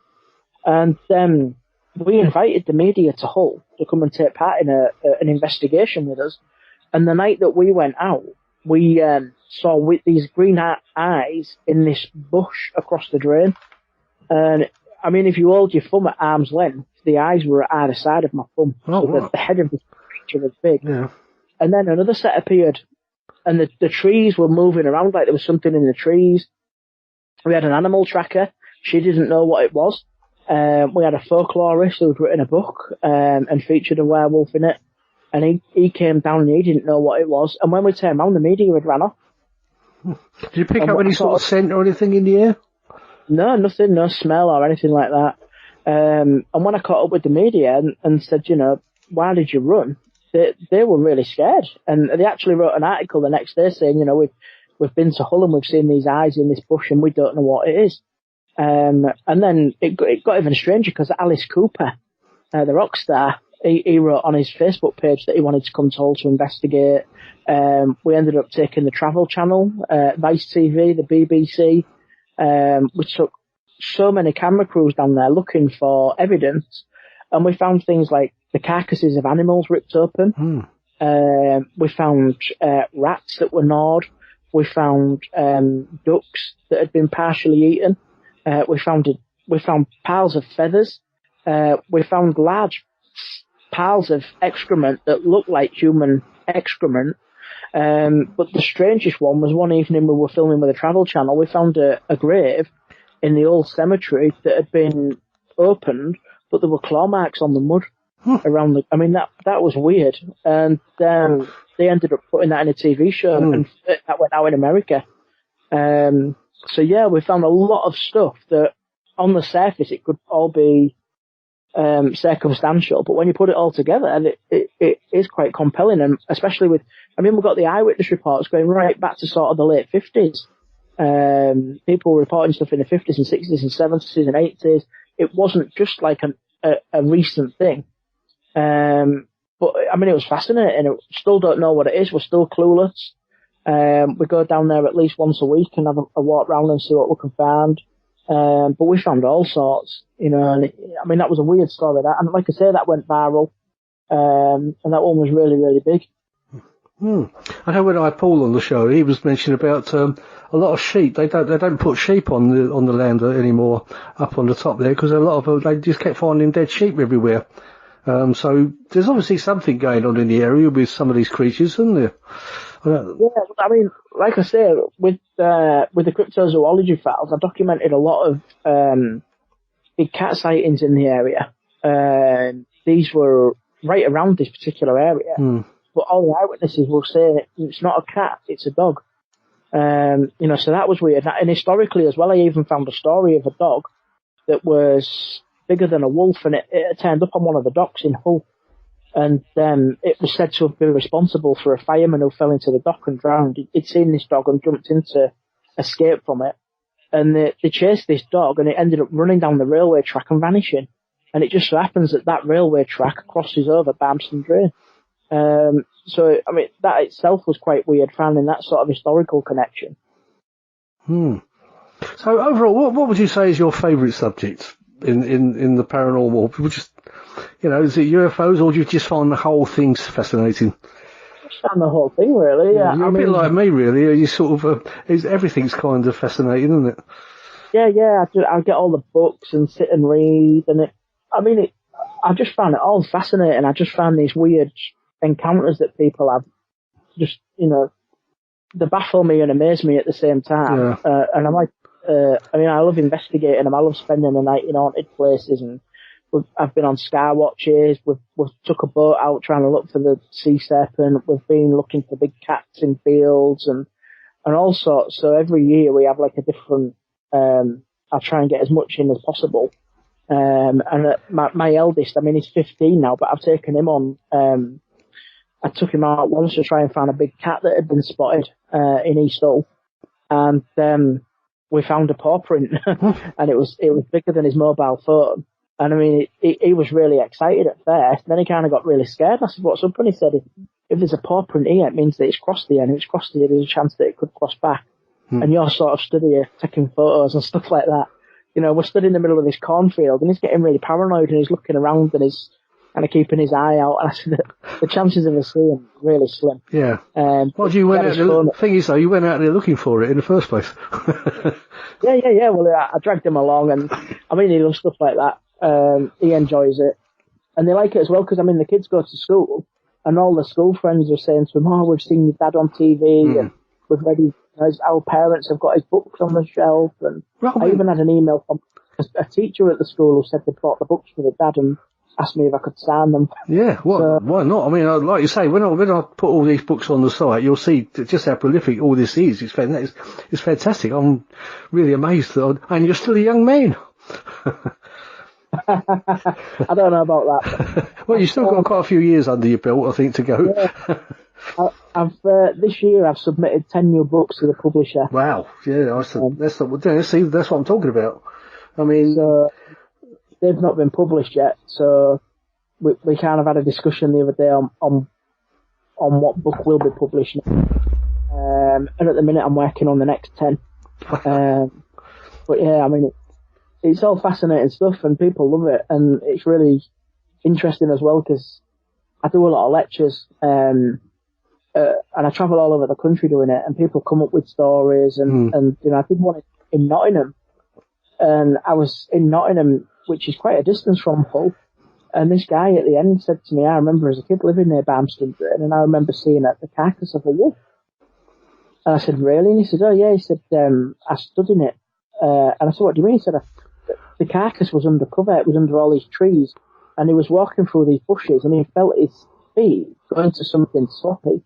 And we invited the media to Hull to come and take part in an investigation with us. And the night that we went out, we saw with these green eyes in this bush across the drain. And, if you hold your thumb at arm's length, the eyes were at either side of my thumb. Oh, so wow. the head of the creature was big. Yeah. And then another set appeared, and the trees were moving around like there was something in the trees. We had an animal tracker. She didn't know what it was. We had a folklorist who had written a book and featured a werewolf in it. And he came down and he didn't know what it was. And when we turned around, the media had ran off. Did you pick up any sort of scent or anything in the air? No, nothing, no smell or anything like that. And when I caught up with the media and said, why did you run? they were really scared, and they actually wrote an article the next day saying, we've been to Hull and we've seen these eyes in this bush and we don't know what it is. And then it got even stranger because Alice Cooper, the rock star, he wrote on his Facebook page that he wanted to come to Hull to investigate. We ended up taking the Travel Channel, Vice TV, the BBC. We took so many camera crews down there looking for evidence, and we found things like the carcasses of animals ripped open. We found rats that were gnawed. We found ducks that had been partially eaten. We found piles of feathers. We found large piles of excrement that looked like human excrement. But the strangest one was one evening we were filming with the Travel Channel. We found a grave in the old cemetery that had been opened, but there were claw marks on the mud around the. I mean, that was weird. And they ended up putting that in a TV show, and that went out in America. So yeah, we found a lot of stuff that on the surface it could all be circumstantial, but when you put it all together, and it is quite compelling, and especially with, we've got the eyewitness reports going right back to sort of the late 50s. People were reporting stuff in the 50s and 60s and 70s and 80s. It wasn't just like a recent thing. But it was fascinating. We still don't know what it is. We're still clueless. We go down there at least once a week and have a walk around and see what we can find. But we found all sorts, and that was a weird story, that. And like I say, that went viral. And that one was really, really big. I know when I had Paul on the show, he was mentioning about a lot of sheep. They don't put sheep on the land anymore up on the top there, because a lot of them, they just kept finding dead sheep everywhere. So there's obviously something going on in the area with some of these creatures, isn't there? Yeah, like I say, with the cryptozoology files, I documented a lot of big cat sightings in the area. These were right around this particular area. But all the eyewitnesses were saying it's not a cat, it's a dog. So that was weird. And historically as well, I even found a story of a dog that was bigger than a wolf, and it turned up on one of the docks in Hull. And it was said to have been responsible for a fireman who fell into the dock and drowned. He'd seen this dog and jumped in to escape from it. And they chased this dog, and it ended up running down the railway track and vanishing. And it just so happens that railway track crosses over Barmston Drain. That itself was quite weird, finding that sort of historical connection. So overall, what would you say is your favourite subject in the paranormal? Is it UFOs, or do you just find the whole thing fascinating? I just find the whole thing, really, yeah. You're a bit like me, really. You sort of, everything's kind of fascinating, isn't it? Yeah. I get all the books and sit and read, and I just found it all fascinating. I just found these weird encounters that people have, just, they baffle me and amaze me at the same time. Yeah. And I love investigating them. I love spending the night in haunted places, and I've been on sky watches. We've took a boat out trying to look for the sea serpent. We've been looking for big cats in fields and all sorts. So every year we have like a different. I try and get as much in as possible. My eldest, he's 15 now, but I've taken him on. I took him out once to try and find a big cat that had been spotted in East Hull, and we found a paw print, and it was bigger than his mobile phone. And he was really excited at first. Then he kind of got really scared. I said, "What's up?" And he said, "If there's a paw print here, it means that it's crossed here, and if it's crossed here, there's a chance that it could cross back." And you're sort of stood here taking photos and stuff like that. We're stood in the middle of this cornfield, and he's getting really paranoid, and he's looking around, and he's kind of keeping his eye out. And I said, the chances of us seeing him are really slim. Yeah. The thing is, though, you went out there looking for it in the first place. Yeah. Well, I dragged him along, and he loves stuff like that. He enjoys it, and they like it as well, because the kids go to school, and all the school friends are saying to him, "Oh, we've seen your dad on TV, and we've read our parents have got his books on the shelf." And I even had an email from a teacher at the school who said they brought the books for the dad and asked me if I could sign them. Yeah, why not? Like you say, when I put all these books on the site, you'll see just how prolific all this is. It's fantastic. I'm really amazed, and you're still a young man. I don't know about that. Well, you've still got quite a few years under your belt, I think, to go. Yeah. I've this year I've submitted 10 new books to the publisher. Wow, yeah, that's what I'm talking about. I mean, so they've not been published yet, so we kind of had a discussion the other day on what book will be published. And at the minute I'm working on the next 10. But yeah, I mean, it's all fascinating stuff and people love it, and it's really interesting as well because I do a lot of lectures, and I travel all over the country doing it, and people come up with stories, and you know, I did one in Nottingham, and I was in Nottingham, which is quite a distance from Hull, and this guy at the end said to me, I remember as a kid living near Barmston Drain, and I remember seeing the carcass of a wolf. And I said, really? And he said, oh yeah. He said, I stood in it. And I said, what do you mean? He said, the carcass was under cover. It was under all these trees. And he was walking through these bushes and he felt his feet go into something sloppy.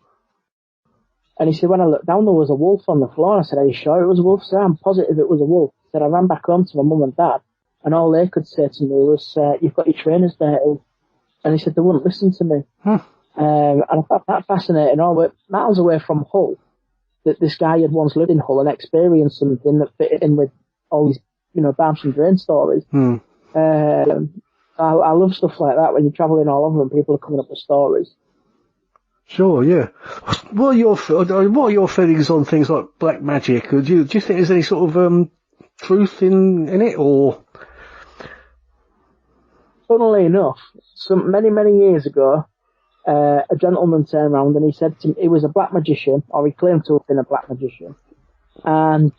And he said, when I looked down, there was a wolf on the floor. And I said, are you sure it was a wolf? He said, I'm positive it was a wolf. He said, I ran back home to my mum and dad. And all they could say to me was, you've got your trainers there. And he said, they wouldn't listen to me. And I found that fascinating. All miles away from Hull, that this guy had once lived in Hull and experienced something that fit in with all these, you know, Barmston Drain stories. I love stuff like that when you're travelling all over and people are coming up with stories. Sure, yeah. What are your feelings on things like black magic? Do you think there's any sort of truth in it, or? Funnily enough, many years ago, a gentleman turned around and he said to me, he was a black magician, or he claimed to have been a black magician, and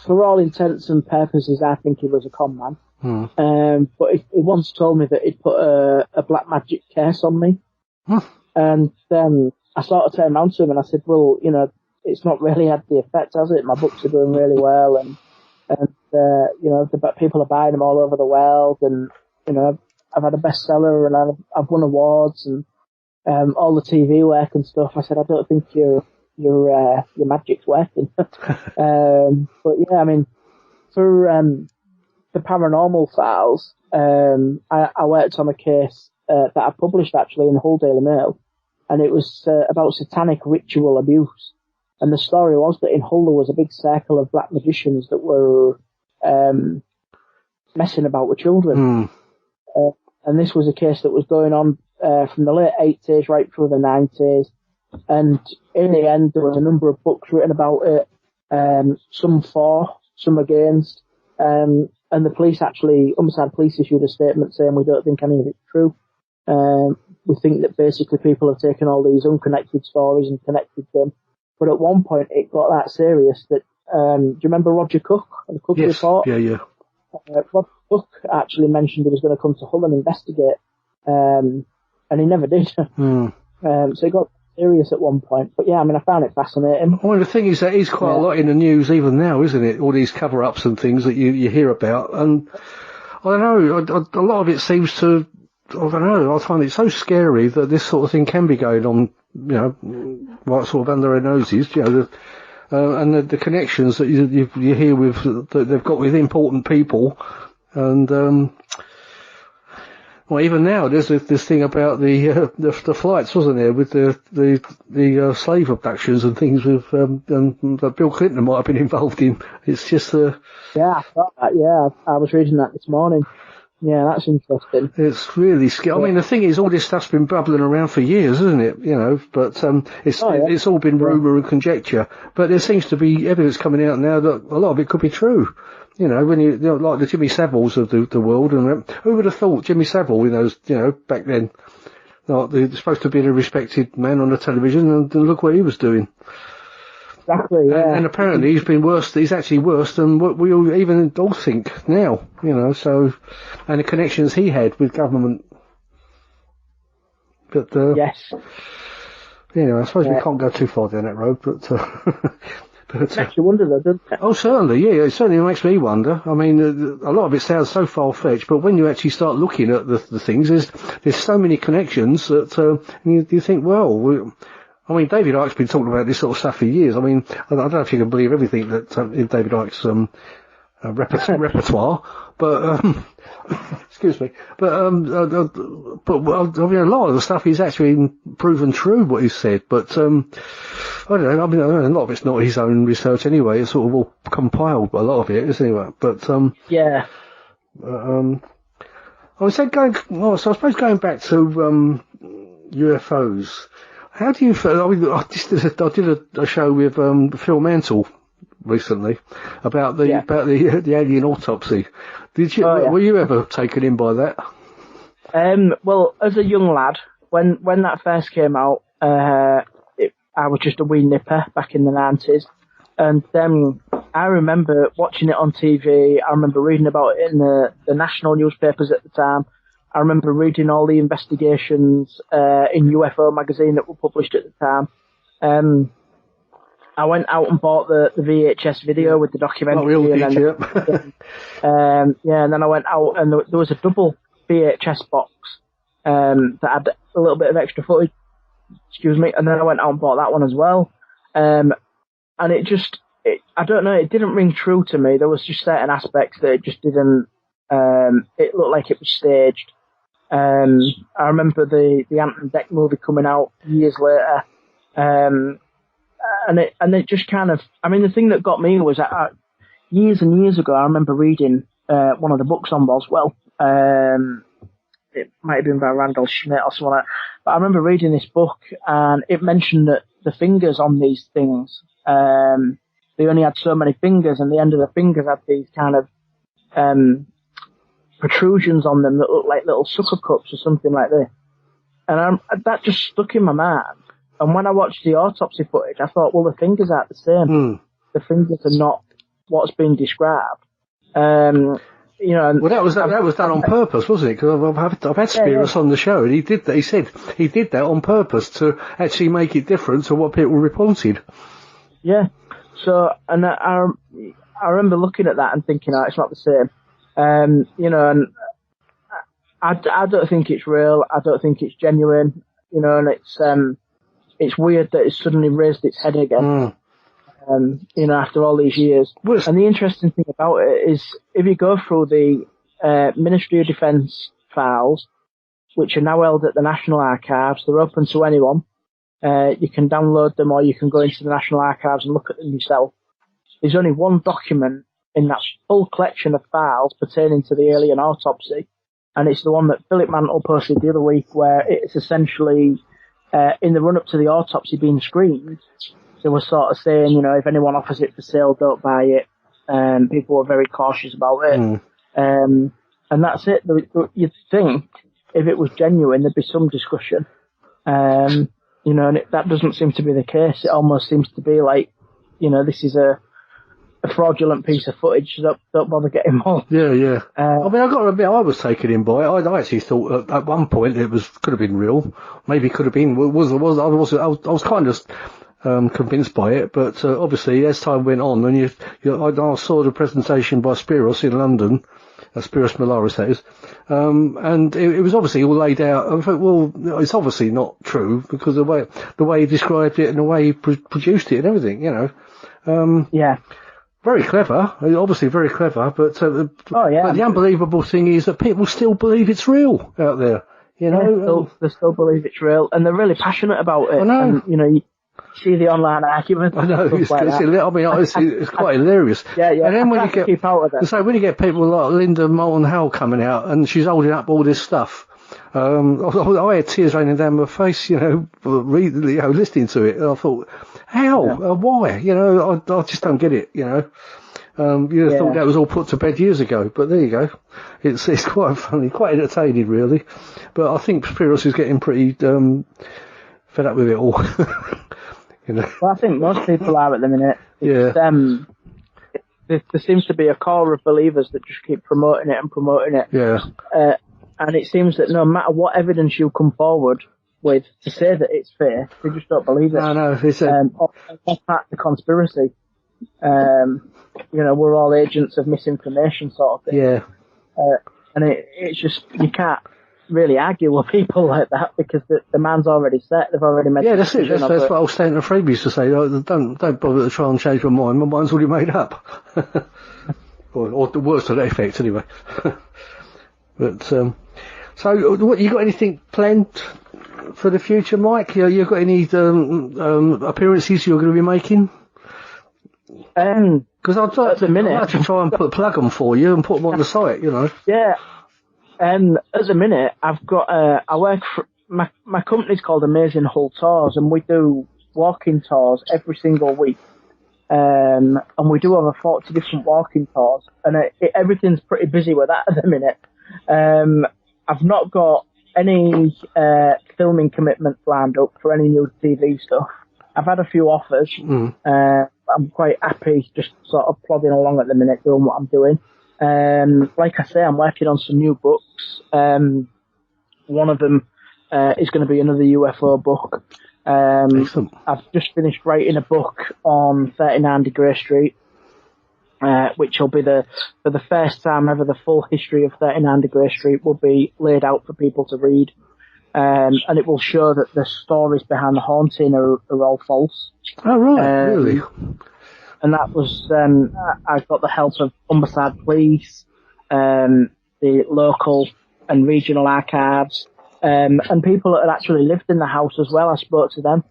for all intents and purposes, I think he was a con man. But he once told me that he'd put a black magic curse on me, and I sort of turned around to him and I said, well, you know, it's not really had the effect, has it? My books are doing really well, and you know, people are buying them all over the world, and you know, I've had a bestseller and I've won awards and all the TV work and stuff. I said, I don't think your magic's working. But yeah, I mean, for the Paranormal Files, I worked on a case that I published actually in the Hull Daily Mail, and it was about satanic ritual abuse. And the story was that in Hull there was a big circle of black magicians that were messing about with children. And this was a case that was going on from the late 80s right through the 90s. And in the end, there was a number of books written about it, some for, some against. And the police Humberside Police issued a statement saying we don't think any of it's true. We think that basically people have taken all these unconnected stories and connected them. But at one point, it got that serious that, do you remember Roger Cook, the Cook Report? Yeah. Roger Cook actually mentioned he was going to come to Hull and investigate, and he never did. So it got serious at one point. But yeah, I mean, I found it fascinating. Well, the thing is that is quite a lot in the news even now, isn't it? All these cover-ups and things that you hear about. And I don't know, a lot of it seems to, I don't know, I find it so scary that this sort of thing can be going on, you know, right sort of under our noses, you know, and the connections that you hear with, that they've got with important people. And, well, even now, there's this thing about the flights, wasn't there, with the slave abductions and things with, that Bill Clinton might have been involved in. It's just, yeah, I thought that, yeah, I was reading that this morning. Yeah, that's interesting. It's really scary. I mean, the thing is, all this stuff's been bubbling around for years, isn't it? You know, but it's all been rumour and conjecture. But there seems to be evidence coming out now that a lot of it could be true. You know, when you know, like the Jimmy Saviles of the world, and who would have thought Jimmy Savile, back then, like, they're supposed to be a respected man on the television, and look what he was doing. Exactly, yeah. And apparently he's actually worse than what we all think now, you know, so, and the connections he had with government. But, yes. You know, I suppose we can't go too far down that road, but, it makes you wonder though, doesn't it? Oh, certainly, yeah, it certainly makes me wonder. I mean, a lot of it sounds so far-fetched, but when you actually start looking at the things, there's so many connections that, you think, well, I mean, David Icke's been talking about this sort of stuff for years. I mean, I don't know if you can believe everything that in David Icke's repertoire, but excuse me, but I mean, a lot of the stuff is actually proven true what he said, but I don't know. I mean, a lot of it's not his own research anyway. It's sort of all compiled, but a lot of it is anyway. But yeah. I was saying so I suppose going back to UFOs. How do you feel? I mean, I did a show with Phil Mantle recently about the alien autopsy. Did you? Were you ever taken in by that? Well, as a young lad, when that first came out, I was just a wee nipper back in the 90s, and I remember watching it on TV. I remember reading about it in the national newspapers at the time. I remember reading all the investigations in UFO magazine that were published at the time. I went out and bought the VHS video with the documentary. And then I went out and there was a double VHS box that had a little bit of extra footage. Excuse me. And then I went out and bought that one as well. And it just, I don't know, it didn't ring true to me. There was just certain aspects that it just didn't, it looked like it was staged. I remember the Ant and Dec movie coming out years later. And it just kind of, I mean, the thing that got me was that years and years ago, I remember reading one of the books on Roswell. It might have been by Randall Schmidt or someone like that. But I remember reading this book, and it mentioned that the fingers on these things, they only had so many fingers, and the end of the fingers had these kind of protrusions on them that looked like little sucker cups or something like this. And that just stuck in my mind. And when I watched the autopsy footage, I thought, well, the fingers aren't the same. The fingers are not what's been described. Well, that was done on purpose, wasn't it? Because I've had Spiros on the show, and he did that. He said he did that on purpose to actually make it different to what people reported. Yeah. So, and I remember looking at that and thinking, it's not the same. And I don't think it's real. I don't think it's genuine. And it's weird that it's suddenly raised its head again. After all these years. And the interesting thing about it is, if you go through the Ministry of Defence files, which are now held at the National Archives, they're open to anyone. You can download them, or you can go into the National Archives and look at them yourself. There's only one document in that full collection of files pertaining to the alien autopsy, and it's the one that Philip Mantle posted the other week, where it's essentially, in the run-up to the autopsy being screened, they were sort of saying, if anyone offers it for sale, don't buy it. People were very cautious about it. And that's it. You'd think, if it was genuine, there'd be some discussion. And that doesn't seem to be the case. It almost seems to be like, this is a fraudulent piece of footage, so don't bother getting more. Yeah. I mean, I got to admit, I was taken in by it. I actually thought at one point it could have been real. Maybe could have been. I was kind of convinced by it, but obviously as time went on, and I saw the presentation by Spiros in London, Spiros Malaris that is, and it was obviously all laid out. I thought, well, it's obviously not true, because the way he described it and the way he produced it and everything, yeah. Very clever, obviously very clever, but but the unbelievable thing is that people still believe it's real out there, they still believe it's real, and they're really passionate about it. I know. And, you see the online arguments. I know, it's quite hilarious. Yeah. And then when you get people like Linda Moulton Howe coming out, and she's holding up all this stuff, I had tears raining down my face, listening to it. And I thought, how? Why? I just don't get it. You'd have thought that was all put to bed years ago, but there you go. It's quite funny, quite entertaining, really. But I think Spiros is getting pretty fed up with it all. Well, I think most people are at the minute. There seems to be a core of believers that just keep promoting it. Yeah. And it seems that no matter what evidence you come forward with to say that it's fake, they just don't believe it. No, it's that's part of the conspiracy. We're all agents of misinformation, sort of thing. Yeah. And it's just, you can't really argue with people like that, because the man's already set. They've already made. Yeah, that's it. That's what I was saying to Freebie used to say. Don't bother to try and change my mind. My mind's already made up. or the worst of that effect anyway. But so, what you got anything planned for the future, Mike? You got any appearances you're going to be making? Because I'd like to try and put a plug on for you and put them on the site, you know. Yeah. At the minute, I've got I work for my company's called Amazing Hull Tours, and we do walking tours every single week. And we do over 40 different walking tours, and everything's pretty busy with that at the minute. I've not got any filming commitments lined up for any new TV stuff. I've had a few offers. I'm quite happy just sort of plodding along at the minute, doing what I'm doing. Like I say, I'm working on some new books. One of them is going to be another UFO book. I've just finished writing a book on 39 Degree Street, which will be for the first time ever, the full history of 39 Degree Street will be laid out for people to read. And it will show that the stories behind the haunting are all false. Oh, right, really? And that was, I got the help of Humberside Police, the local and regional archives, and people that had actually lived in the house as well. I spoke to them.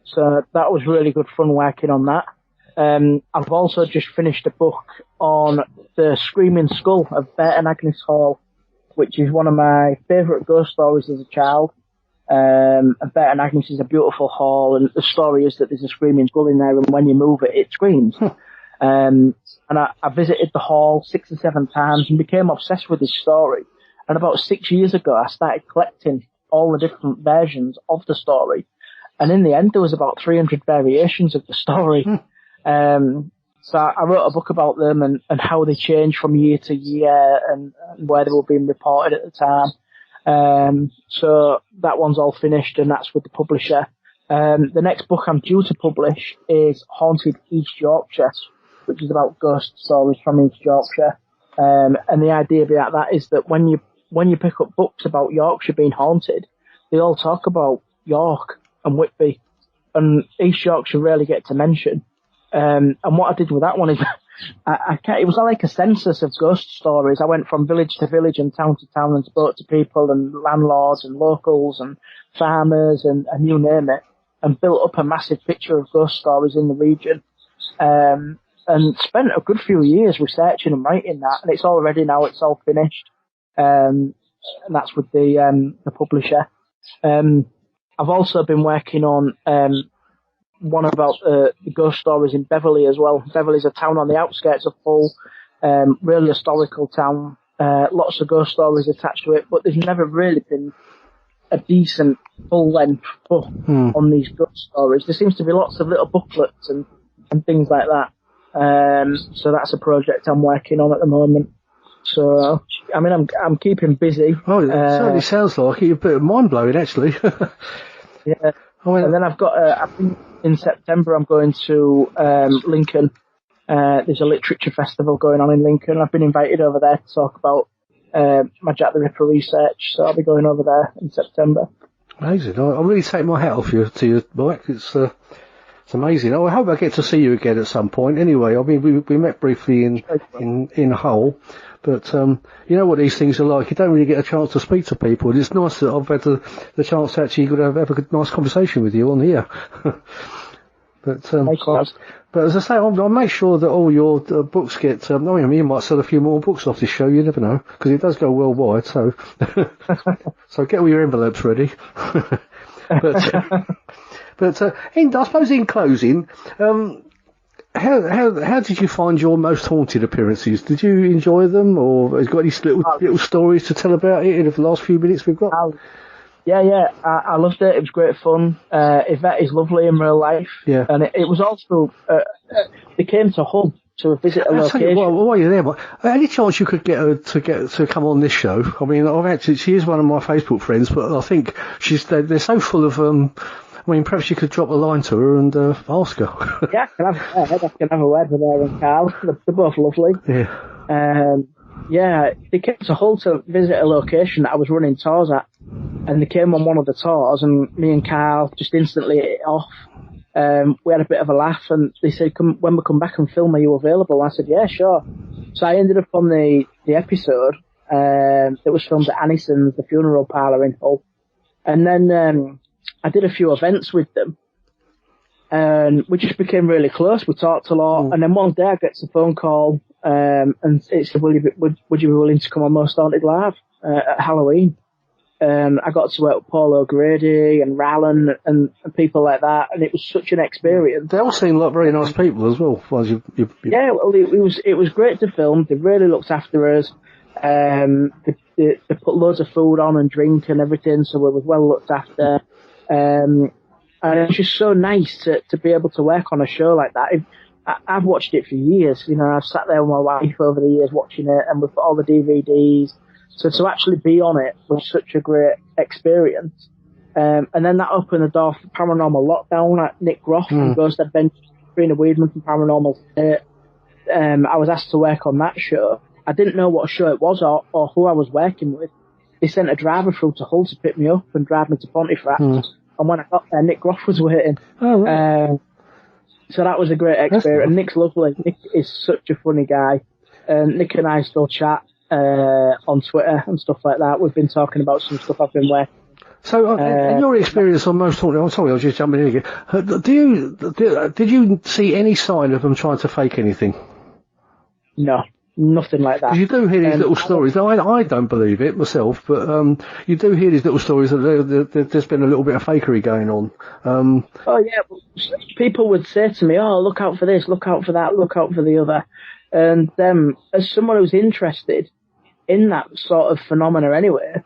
So that was really good fun working on that. I've also just finished a book on the Screaming Skull of Bert and Agnes Hall, which is one of my favourite ghost stories as a child. And Bert and Agnes is a beautiful hall, and the story is that there's a screaming skull in there, and when you move it, it screams. And I visited the hall 6 or 7 times and became obsessed with this story. And about 6 years ago, I started collecting all the different versions of the story. And in the end, there was about 300 variations of the story. So I wrote a book about them and how they changed from year to year and where they were being reported at the time. So that one's all finished, and that's with the publisher. The next book I'm due to publish is Haunted East Yorkshire, which is about ghost stories from East Yorkshire. And the idea behind that is that when you pick up books about Yorkshire being haunted, they all talk about York and Whitby, and East Yorkshire rarely get to mention. And what I did with that one is, it was like a census of ghost stories. I went from village to village and town to town and spoke to people and landlords and locals and farmers and you name it, and built up a massive picture of ghost stories in the region. And spent a good few years researching and writing that, and it's all ready now. It's all finished. And that's with the publisher. I've also been working on one about the ghost stories in Beverley as well. Beverley's a town on the outskirts of Hull, really historical town, lots of ghost stories attached to it, but there's never really been a decent full-length book on these ghost stories. There seems to be lots of little booklets and things like that. So that's a project I'm working on at the moment. So, I mean, I'm keeping busy. Oh, it certainly sounds like it. A bit mind-blowing, actually. Yeah. And then I've got, in September, I'm going to Lincoln. There's a literature festival going on in Lincoln. I've been invited over there to talk about my Jack the Ripper research, so I'll be going over there in September. Amazing. I really take my hat off to you, Mike. It's amazing. I hope I get to see you again at some point. Anyway, I mean, we met briefly in Hull, but you know what these things are like. You don't really get a chance to speak to people. And it's nice that I've had the chance to actually have a good, nice conversation with you on here. But as I say, I'll make sure that all your books get. I mean, you might sell a few more books off this show. You never know, because it does go worldwide. So, so get all your envelopes ready. But I suppose in closing, how did you find your most haunted appearances? Did you enjoy them, or has got any little stories to tell about it in the last few minutes we've got? Yeah, I loved it. It was great fun. Yvette is lovely in real life. Yeah. And it was also, they came to Hull to visit a location. While you're there, but any chance you could get her to come on this show? I mean, she is one of my Facebook friends, but I think they're so full of, I mean, perhaps you could drop a line to her and ask her. Yeah, I can have a word with her and Carl. They're both lovely. Yeah. Yeah, they came to Hull to visit a location that I was running tours at, and they came on one of the tours, and me and Carl just instantly hit it off. we had a bit of a laugh, and they said, when we come back and film, are you available? And I said, yeah, sure. So I ended up on the episode that was filmed at Anison's, the funeral parlour in Hull. And then I did a few events with them, and we just became really close. We talked a lot, and then one day I get a phone call, and it said, would you be willing to come on Most Haunted Live at Halloween? I got to work with Paul O'Grady and Rallan and people like that, and it was such an experience. They all seem like very nice people as well. Yeah, well, it was great to film. They really looked after us. They put loads of food on and drink and everything, so we was well looked after. And it was just so nice to be able to work on a show like that. I've watched it for years. You know, I've sat there with my wife over the years watching it, and we've got all the DVDs. So to actually be on it was such a great experience. And then that opened the door for Paranormal Lockdown, like Nick Groff from Ghost Adventures, Sabrina Weedman from Paranormal State. I was asked to work on that show. I didn't know what show it was or who I was working with. They sent a driver through to Hull to pick me up and drive me to Pontefract. And when I got there, Nick Groff was waiting. Oh, right. So that was a great experience. And Nick's lovely. Nick is such a funny guy. Nick and I still chat on Twitter and stuff like that. We've been talking about some stuff I've been working. So, in your experience on Most Haunted, I'm sorry, I was just jumping in again. Did you see any sign of them trying to fake anything? No, nothing like that. You do hear these little stories. Now, I don't believe it myself, but you do hear these little stories that there's been a little bit of fakery going on. Oh yeah, people would say to me, "Oh, look out for this, look out for that, look out for the other." And as someone who's interested in that sort of phenomena anyway,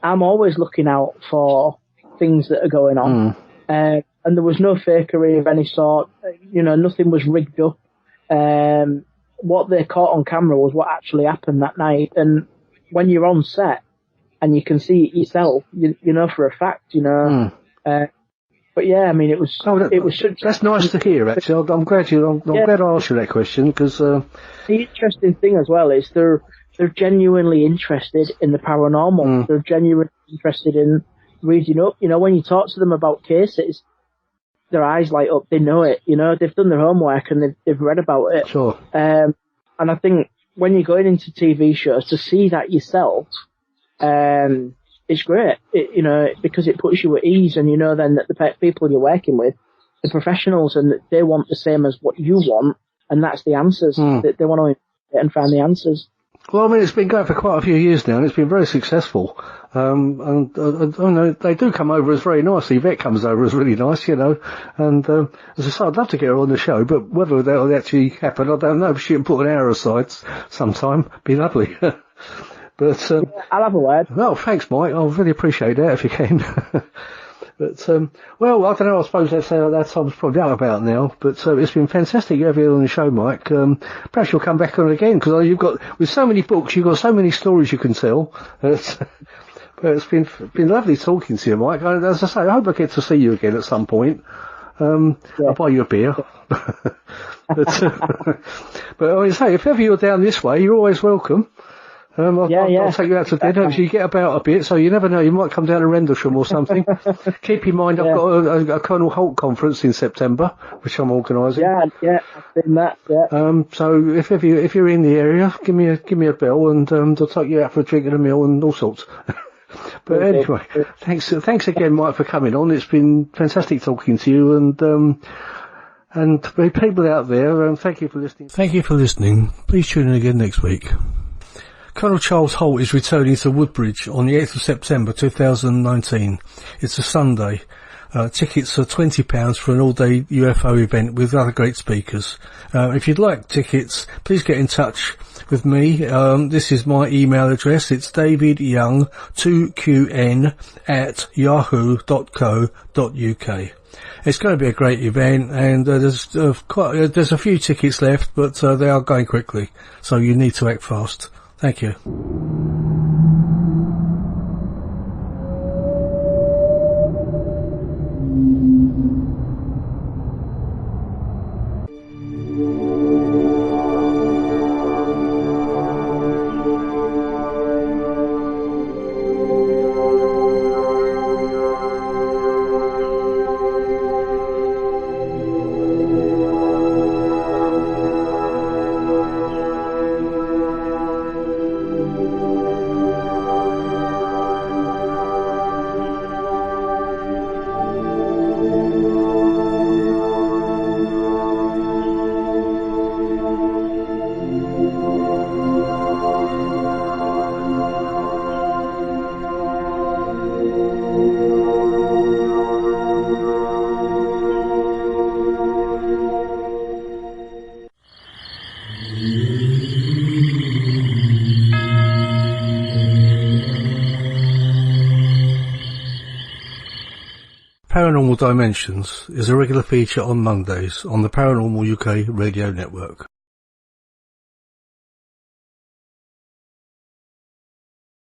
I'm always looking out for things that are going on. And there was no fakery of any sort. You know, nothing was rigged up. What they caught on camera was what actually happened that night. And when you're on set and you can see it yourself, you know for a fact, you know. But yeah, I mean, it was such. That's nice to hear. Actually, I'm glad glad I asked you that question because the interesting thing as well is they're genuinely interested in the paranormal. They're genuinely interested in reading up. You know, when you talk to them about cases, their eyes light up. They know it. You know, they've done their homework and they've read about it. Sure. And I think when you're going into TV shows to see that yourself, it's great, you know, because it puts you at ease, and you know then that the people you're working with, the professionals, and they want the same as what you want, and that's the answers. They want to get and find the answers. Well, I mean, it's been going for quite a few years now, and it's been very successful. And I know they do come over as very nice. Yvette comes over as really nice, you know. And as I say, I'd love to get her on the show, but whether that'll actually happen, I don't know. If she can put an hour aside sometime, be lovely. But I'll have a word. Well, thanks, Mike. I'll really appreciate that if you can. But well, I don't know. I suppose that time's probably out about now. But it's been fantastic having you on the show, Mike. Perhaps you'll come back on again because you've got with so many books, you've got so many stories you can tell. But it's been lovely talking to you, Mike. As I say, I hope I get to see you again at some point. I'll buy you a beer. But I say, if ever you're down this way, you're always welcome. I'll take you out to dinner. So you get about a bit, so you never know. You might come down to Rendlesham or something. Keep in mind, I've got a Colonel Holt conference in September, which I'm organising. Yeah, I've seen that. Yeah. So if you're in the area, give me a bell, and they'll take you out for a drink and a meal and all sorts. But anyway, thanks again, Mike, for coming on. It's been fantastic talking to you, and people out there, thank you for listening. Thank you for listening. Please tune in again next week. Colonel Charles Holt is returning to Woodbridge on the 8th of September 2019. It's a Sunday. Tickets are £20 for an all-day UFO event with other great speakers. If you'd like tickets, please get in touch with me. This is my email address. It's davidyoung2qn@yahoo.co.uk. It's going to be a great event, and there's a few tickets left, but they are going quickly, so you need to act fast. Thank you. Paranormal Dimensions is a regular feature on Mondays on the Paranormal UK radio network.